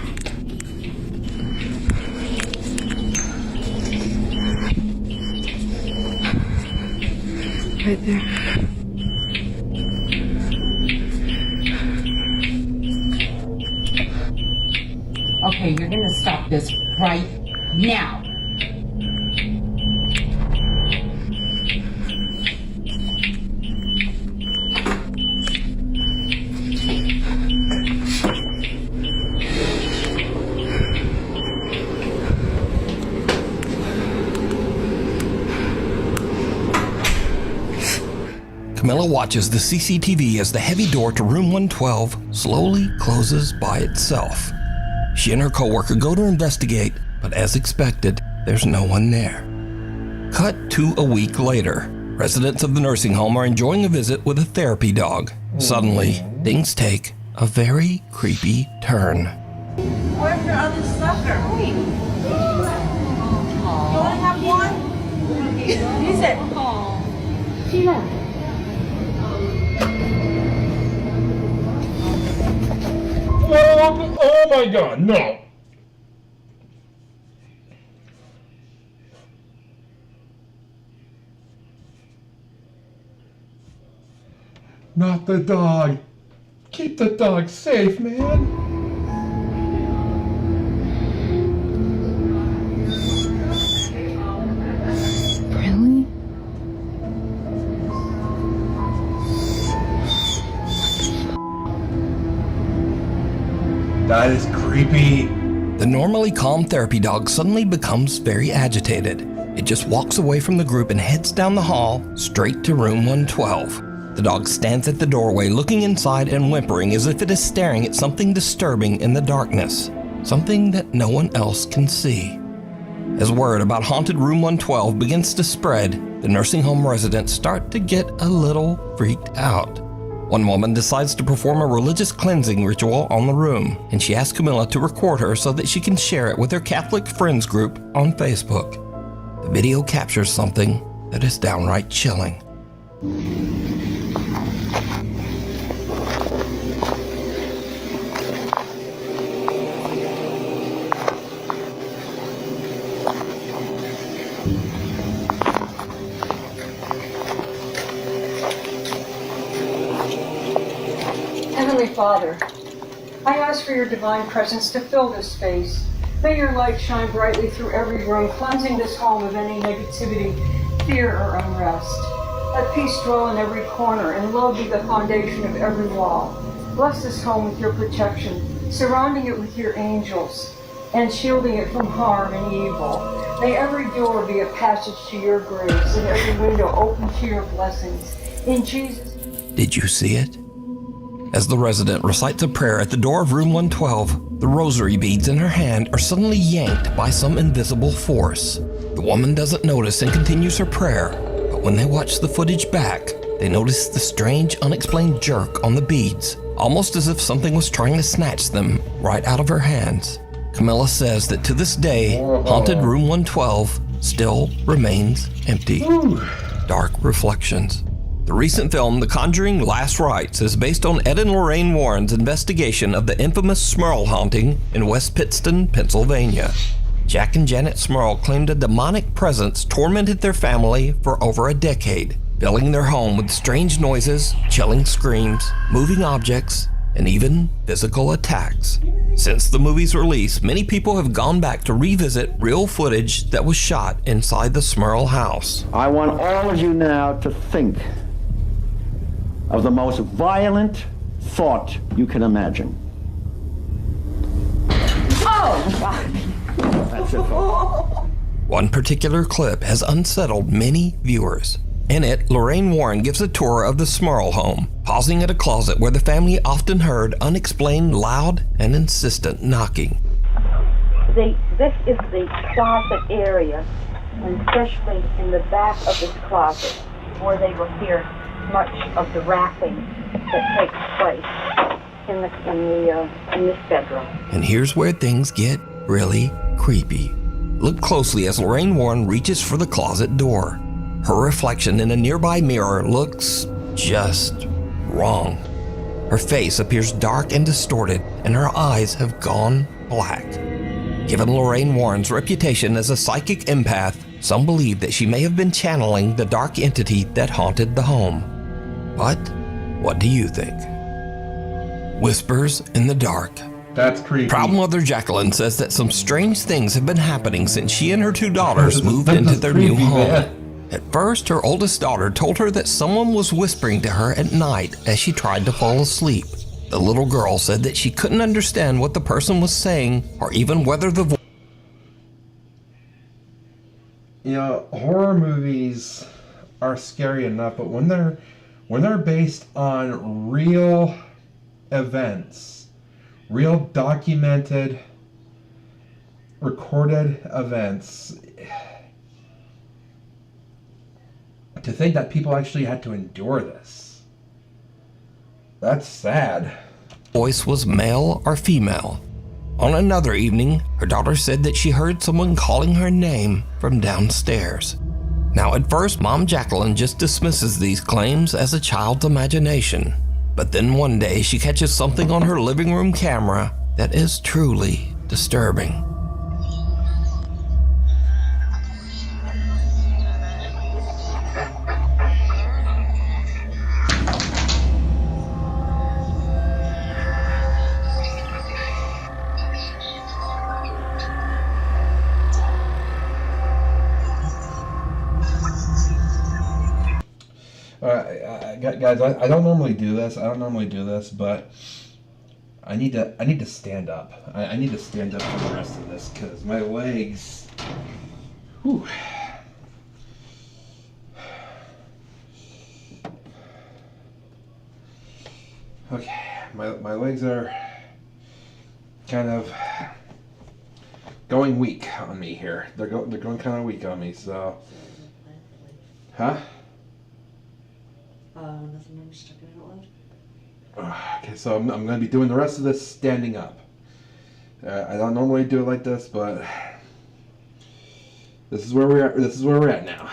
Right there. Okay, you're gonna stop this right now. Camilla watches the CCTV as the heavy door to room 112 slowly closes by itself. She and her coworker go to investigate, but as expected, there's no one there. Cut to a week later. Residents of the nursing home are enjoying a visit with a therapy dog. Suddenly, things take a very creepy turn. Where's your other sucker? Hey. You only have one? Use it. Oh my god, no! Not the dog. Keep the dog safe, man. Really? That is creepy. The normally calm therapy dog suddenly becomes very agitated. It just walks away from the group and heads down the hall, straight to room 112. The dog stands at the doorway looking inside and whimpering as if it is staring at something disturbing in the darkness, something that no one else can see. As word about haunted room 112 begins to spread, the nursing home residents start to get a little freaked out. One woman decides to perform a religious cleansing ritual on the room, and she asks Camilla to record her so that she can share it with her Catholic friends group on Facebook. The video captures something that is downright chilling. Heavenly Father, I ask for your divine presence to fill this space. May your light shine brightly through every room, cleansing this home of any negativity, fear, or unrest. Let peace dwell in every corner, and love be the foundation of every wall. Bless this home with your protection, surrounding it with your angels, and shielding it from harm and evil. May every door be a passage to your grace, and every window open to your blessings. In Jesus' name. Did you see it? As the resident recites a prayer at the door of room 112, the rosary beads in her hand are suddenly yanked by some invisible force. The woman doesn't notice and continues her prayer, but when they watch the footage back, they notice the strange, unexplained jerk on the beads, almost as if something was trying to snatch them right out of her hands. Camilla says that to this day, haunted room 112 still remains empty. Dark reflections. The recent film, The Conjuring Last Rites, is based on Ed and Lorraine Warren's investigation of the infamous Smurl haunting in West Pittston, Pennsylvania. Jack and Janet Smurl claimed a demonic presence tormented their family for over a decade, filling their home with strange noises, chilling screams, moving objects, and even physical attacks. Since the movie's release, many people have gone back to revisit real footage that was shot inside the Smurl house. I want all of you now to think of the most violent thought you can imagine. Oh, God. That's it, folks. One particular clip has unsettled many viewers. In it, Lorraine Warren gives a tour of the Smurl home, pausing at a closet where the family often heard unexplained loud and insistent knocking. This is the closet area, and especially in the back of this closet, where they will hear much of the rapping that takes place in this bedroom. And here's where things get really creepy. Look closely as Lorraine Warren reaches for the closet door. Her reflection in a nearby mirror looks just wrong. Her face appears dark and distorted, and her eyes have gone black. Given Lorraine Warren's reputation as a psychic empath, some believe that she may have been channeling the dark entity that haunted the home. But what do you think? Whispers in the dark. That's creepy. Proud mother Jacqueline says that some strange things have been happening since she and her two daughters moved into their new home. At first, her oldest daughter told her that someone was whispering to her at night as she tried to fall asleep. The little girl said that she couldn't understand what the person was saying or even whether the voice. You know, horror movies are scary enough, but when when they're based on real events, real documented, recorded events, to think that people actually had to endure this, that's sad. Voice was male or female. On another evening, her daughter said that she heard someone calling her name from downstairs. Now at first, Mom Jacqueline just dismisses these claims as a child's imagination. But then one day she catches something on her living room camera that is truly disturbing. Guys, I don't normally do this. But I need to stand up. I need to stand up for the rest of this because my legs. Whew. Okay, my legs are kind of going weak on me here. They're going kind of weak on me. So, huh? Nothing, I'm just checking it out loud. Okay, so I'm going to be doing the rest of this standing up. I don't normally do it like this, but this is where we're at. This is where we're at now.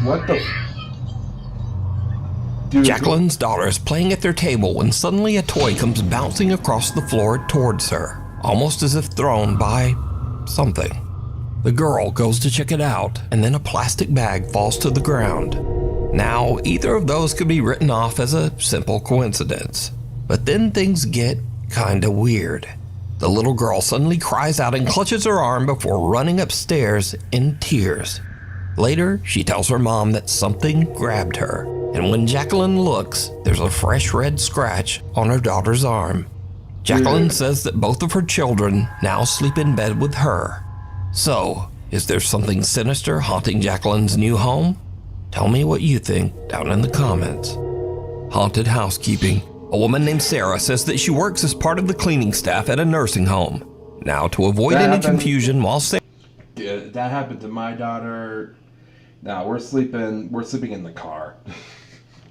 What the? Dude. Jacqueline's daughter is playing at their table when suddenly a toy comes bouncing across the floor towards her, almost as if thrown by something. The girl goes to check it out, and then a plastic bag falls to the ground. Now, either of those could be written off as a simple coincidence. But then things get kinda weird. The little girl suddenly cries out and clutches her arm before running upstairs in tears. Later, she tells her mom that something grabbed her, and when Jacqueline looks, there's a fresh red scratch on her daughter's arm. Jacqueline says that both of her children now sleep in bed with her. So, is there something sinister haunting Jacqueline's new home? Tell me what you think down in the comments. Haunted housekeeping. A woman named Sarah says that she works as part of the cleaning staff at a nursing home. Now, to avoid any confusion while Sarah... That happened to my daughter. Now we're sleeping in the car.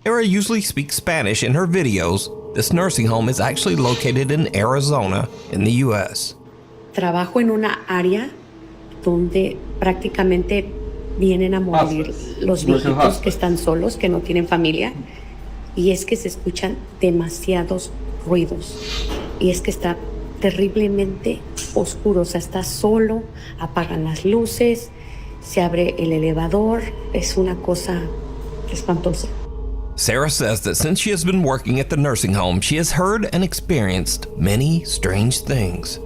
Sarah usually speaks Spanish in her videos. This nursing home is actually located in Arizona in the U.S. Trabajo en una área donde prácticamente vienen a morir los viejitos que están solos, que no tienen familia. Y es que se escuchan demasiados ruidos. Y es que está terriblemente oscuro. O sea, está solo, apagan las luces, se abre el elevador. Es una cosa espantosa. Sarah says that since she has been working at the nursing home, she has heard and experienced many strange things.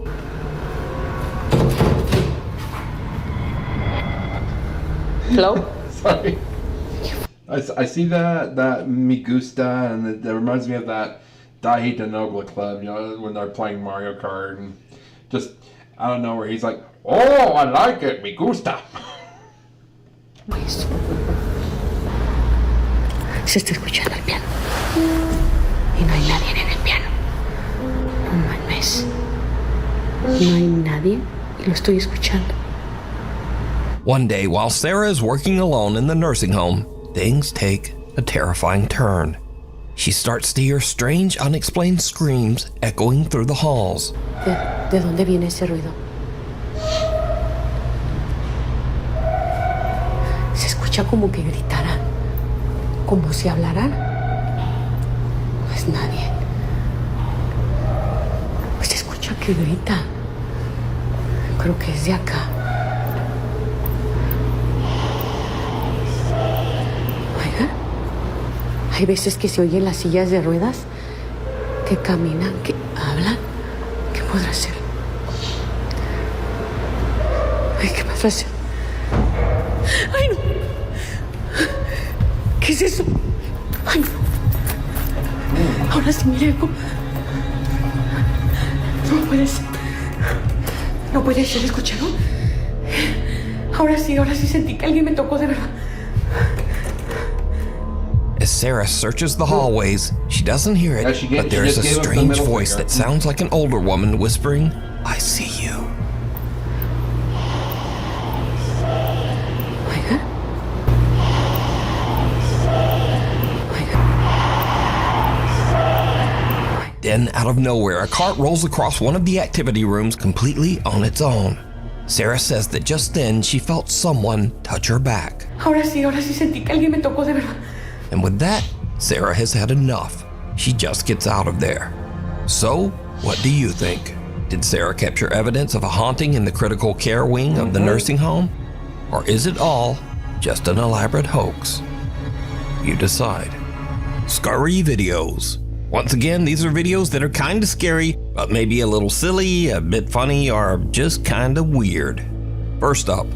Hello? Sorry. I see that Me Gusta, and that reminds me of that Dahi Denogla Club, you know, when they're playing Mario Kart, and just out of nowhere, he's like, "Oh, I like it, Me Gusta." Se está escuchando el piano. Y no hay nadie en el piano. No mames. No hay nadie y lo estoy escuchando. One day, while Sarah is working alone in the nursing home, things take a terrifying turn. She starts to hear strange, unexplained screams echoing through the halls. ¿De dónde viene ese ruido? Se escucha como que gritaran, como si hablaran. No es nadie. Se escucha que grita. Creo que es de acá. Hay veces que se oyen las sillas de ruedas, que caminan, que hablan. ¿Qué podrá ser? Ay, ¿qué podrá ser? ¡Ay, no! ¿Qué es eso? ¡Ay, no! Ahora sí, mire algo. No puede ser. No puede ser, ¿escucharon? Ahora sí sentí que alguien me tocó de verdad. As Sarah searches the hallways, she doesn't hear it, but there's a strange voice that sounds like an older woman whispering, "I see you." Then, out of nowhere, a cart rolls across one of the activity rooms completely on its own. Sarah says that just then she felt someone touch her back. Ahora sí sentí que alguien me tocó de verdad. And with that, Sarah has had enough. She just gets out of there. So, what do you think? Did Sarah capture evidence of a haunting in the critical care wing of the nursing home? Or is it all just an elaborate hoax? You decide. Scary videos. Once again, these are videos that are kinda scary, but maybe a little silly, a bit funny, or just kinda weird. First up,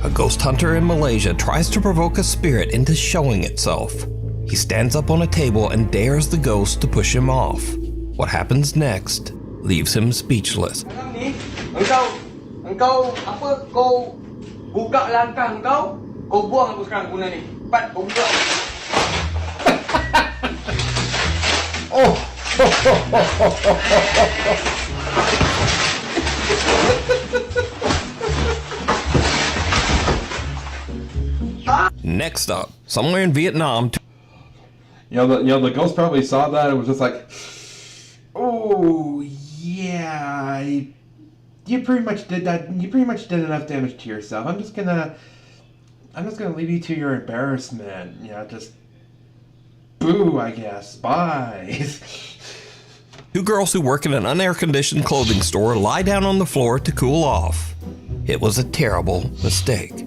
a ghost hunter in Malaysia tries to provoke a spirit into showing itself. He stands up on a table and dares the ghost to push him off. What happens next leaves him speechless. Engkau apa? Kau buka langkah engkau, kau buang aku sekarang guna ni. Cepat kau buka. Next up, somewhere in Vietnam. The ghost probably saw that and was just like, "Oh yeah, you pretty much did that. You pretty much did enough damage to yourself. I'm just gonna leave you to your embarrassment. Just boo, I guess. Bye." Two girls who work in an unair-conditioned clothing store lie down on the floor to cool off. It was a terrible mistake.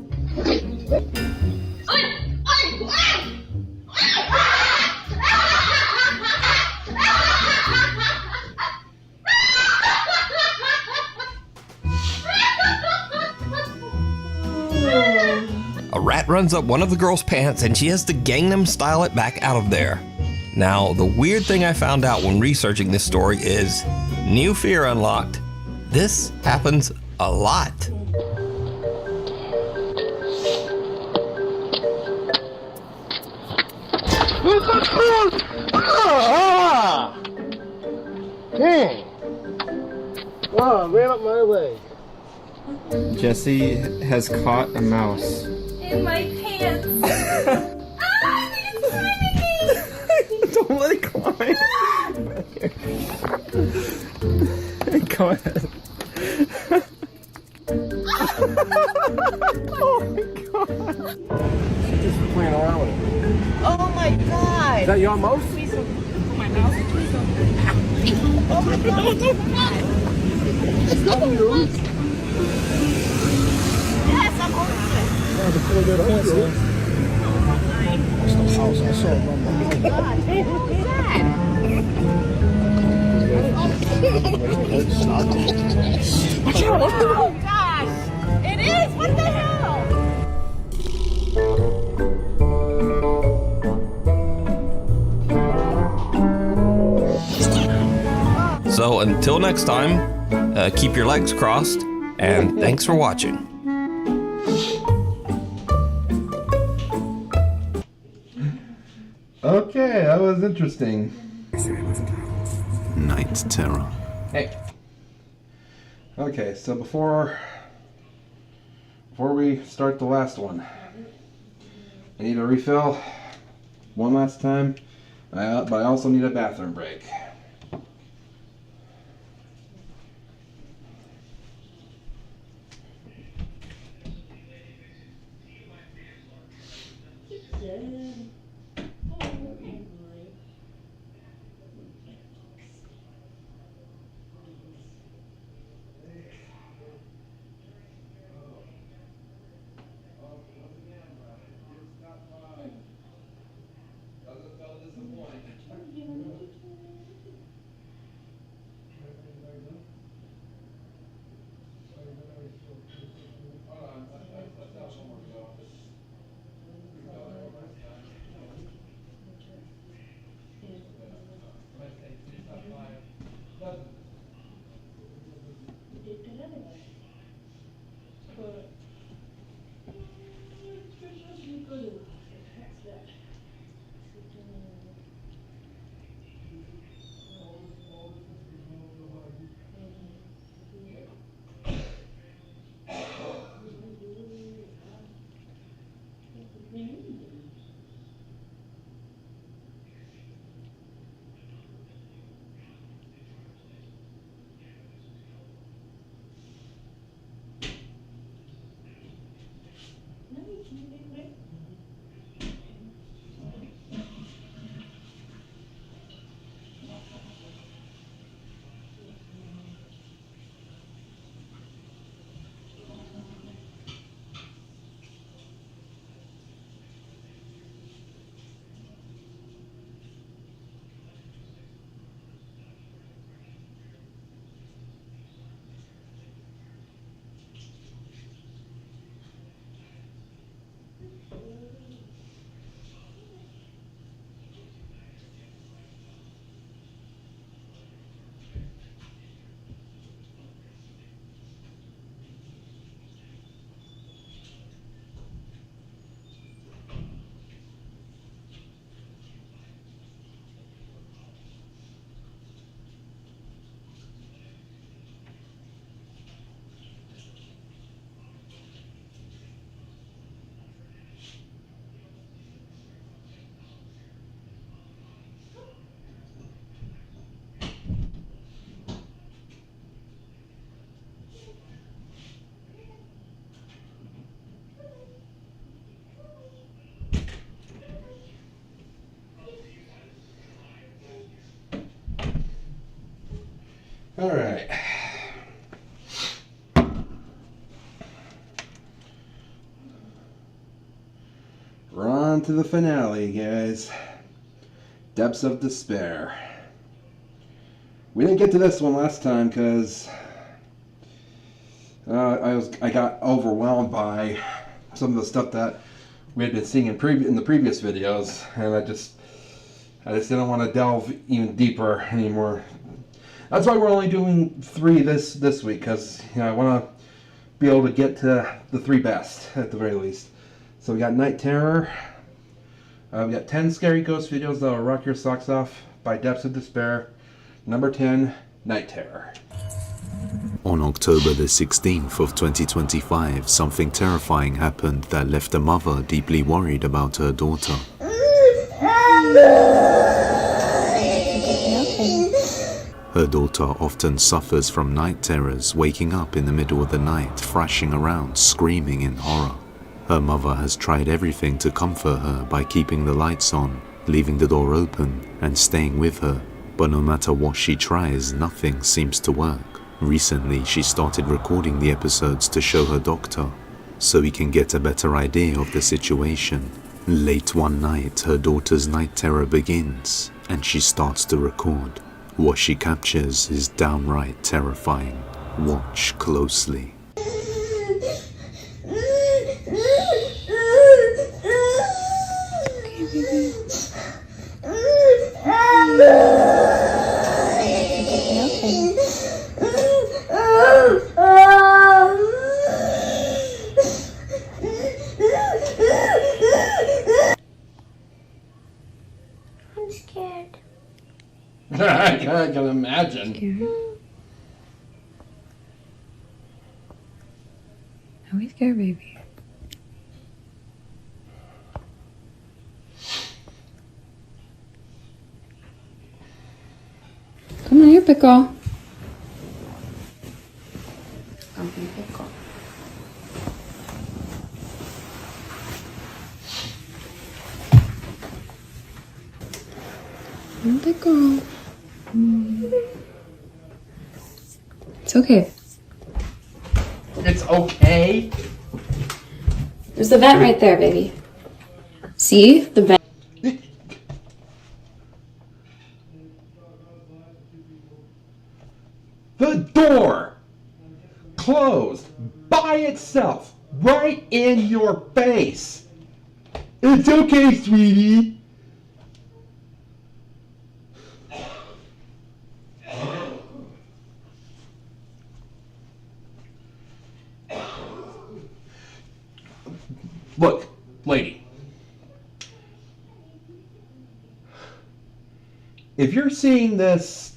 A rat runs up one of the girls' pants and she has to Gangnam Style it back out of there. Now, the weird thing I found out when researching this story is, new fear unlocked. This happens a lot. Dang! Wow, I ran up my leg. Jesse has caught a mouse. In my pants. Don't let it climb. Go ahead. Oh my god. She's just playing around with it. Oh my god. Is that your mouse? Please don't. My mouse. Please don't. Oh my god. Help you. Yes, I'm holding it. Yeah, before that house, That's the house I saw. Oh my god. Hey, who is that? Oh gosh. It is? What the hell? So until next time, keep your legs crossed, and thanks for watching. Okay, that was interesting. Night terror. Hey. Okay, so before we start the last one, I need a refill one last time, but I also need a bathroom break. All right. We're on to the finale, guys. Depths of Despair. We didn't get to this one last time because I got overwhelmed by some of the stuff that we had been seeing in the previous videos, and I just didn't want to delve even deeper anymore. That's why we're only doing 3 this week, because I want to be able to get to the 3 best at the very least. So we got Night Terror. We got 10 scary ghost videos that'll rock your socks off by Depths of Despair. Number 10, Night Terror. On October the 16th of 2025, something terrifying happened that left a mother deeply worried about her daughter. Her daughter often suffers from night terrors, waking up in the middle of the night, thrashing around, screaming in horror. Her mother has tried everything to comfort her by keeping the lights on, leaving the door open, and staying with her. But no matter what she tries, nothing seems to work. Recently, she started recording the episodes to show her doctor, so he can get a better idea of the situation. Late one night, her daughter's night terror begins, and she starts to record. What she captures is downright terrifying. Watch closely. I'm scared. I can imagine. Are we scared, baby? Come on here, pickle. Come here, pickle. Come pickle. It's okay. It's okay? There's the vent right there, baby. See? The vent. The door closed by itself right in your face. It's okay, sweetie. Look, lady. If you're seeing this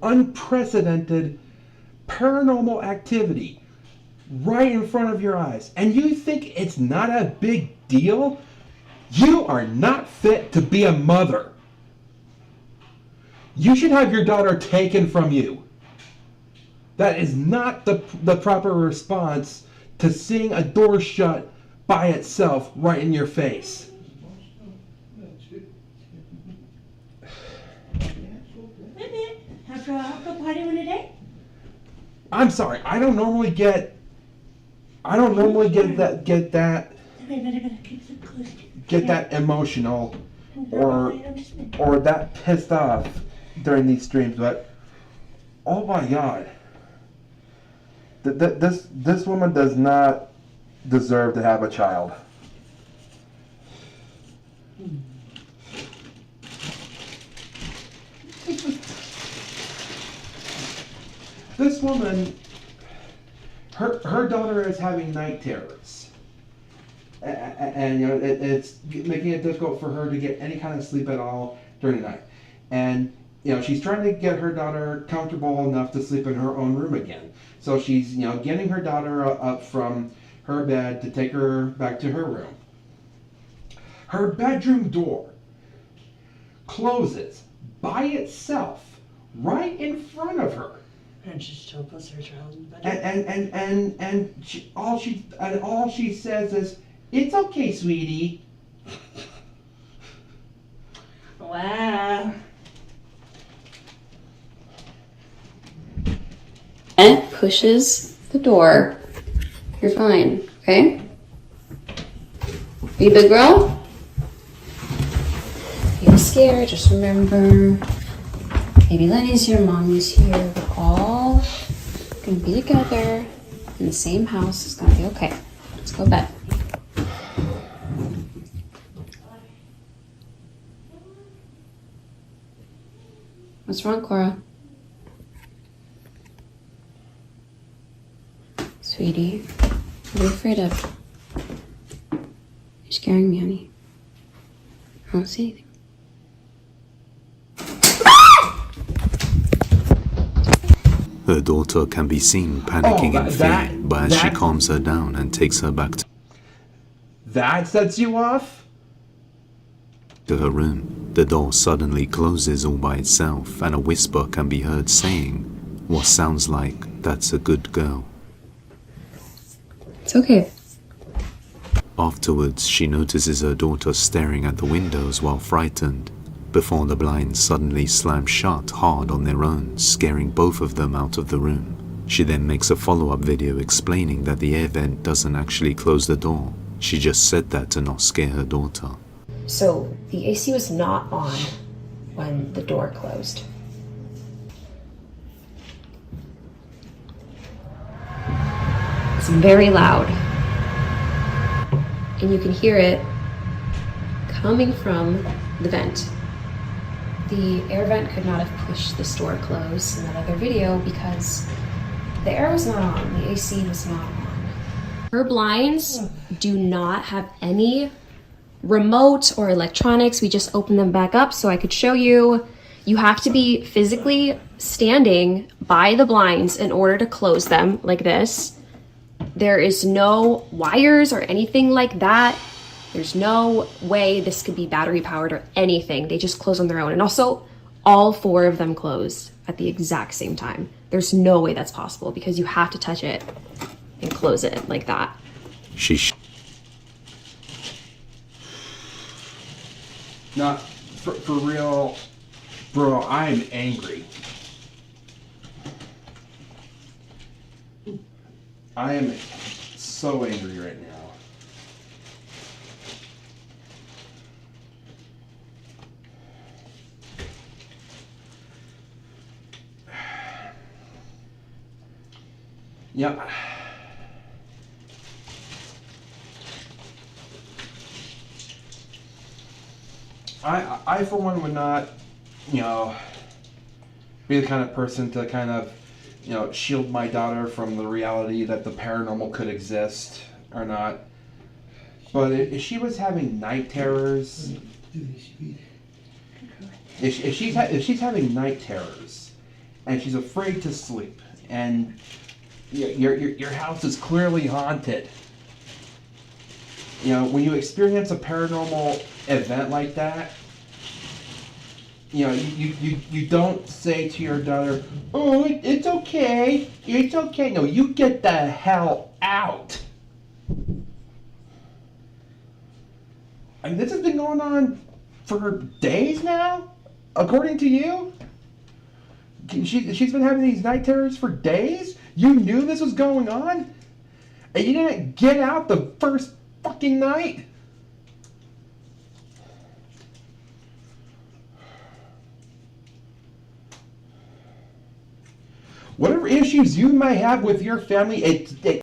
unprecedented paranormal activity right in front of your eyes and you think it's not a big deal, you are not fit to be a mother. You should have your daughter taken from you. That is not the proper response to seeing a door shut by itself right in your face. Have a party one today? I'm sorry, I don't normally get that emotional or that pissed off during these streams, but oh my god. This woman does not deserve to have a child. This woman, her daughter is having night terrors, and it's making it difficult for her to get any kind of sleep at all during the night. And she's trying to get her daughter comfortable enough to sleep in her own room again. So she's getting her daughter up from her bed to take her back to her room. Her bedroom door closes by itself right in front of her. And she's still puts her child in bed. And all she says is, "It's okay, sweetie." Wow. It pushes the door. You're fine, okay? Be a big girl? You're scared, just remember, baby Lenny's here, mommy's here, we're all gonna be together in the same house. It's gonna be okay. Let's go to bed. What's wrong, Cora? Sweetie, what are you afraid of? You're scaring me, honey. I don't see anything. Her daughter can be seen panicking in fear, but as she calms her down and takes her back That sets you off? to her room, the door suddenly closes all by itself and a whisper can be heard saying what sounds like, "That's a good girl." It's okay. Afterwards, she notices her daughter staring at the windows while frightened, before the blinds suddenly slam shut hard on their own, scaring both of them out of the room. She then makes a follow-up video explaining that the air vent doesn't actually close the door. She just said that to not scare her daughter. So the AC was not on when the door closed. It's very loud. And you can hear it coming from the vent. The air vent could not have pushed this door closed in that other video because the air was not on, the AC was not on. Her blinds do not have any remote or electronics. We just opened them back up so I could show you. You have to be physically standing by the blinds in order to close them like this. There is no wires or anything like that. There's no way this could be battery powered or anything. They just close on their own. And also, all four of them closed at the exact same time. There's no way that's possible because you have to touch it and close it like that. Not for real, bro, I'm angry. I am so angry right now. Yeah. I for one would not, be the kind of person to kind of, shield my daughter from the reality that the paranormal could exist or not. But if she was having night terrors, if she's having night terrors, and she's afraid to sleep, and your house is clearly haunted. When you experience a paranormal event like that, you don't say to your daughter, "Oh, it's okay, it's okay." No, you get the hell out. I mean, this has been going on for days now, according to you. She's been having these night terrors for days. You knew this was going on, and you didn't get out the first fucking night. Whatever issues you may have with your family, it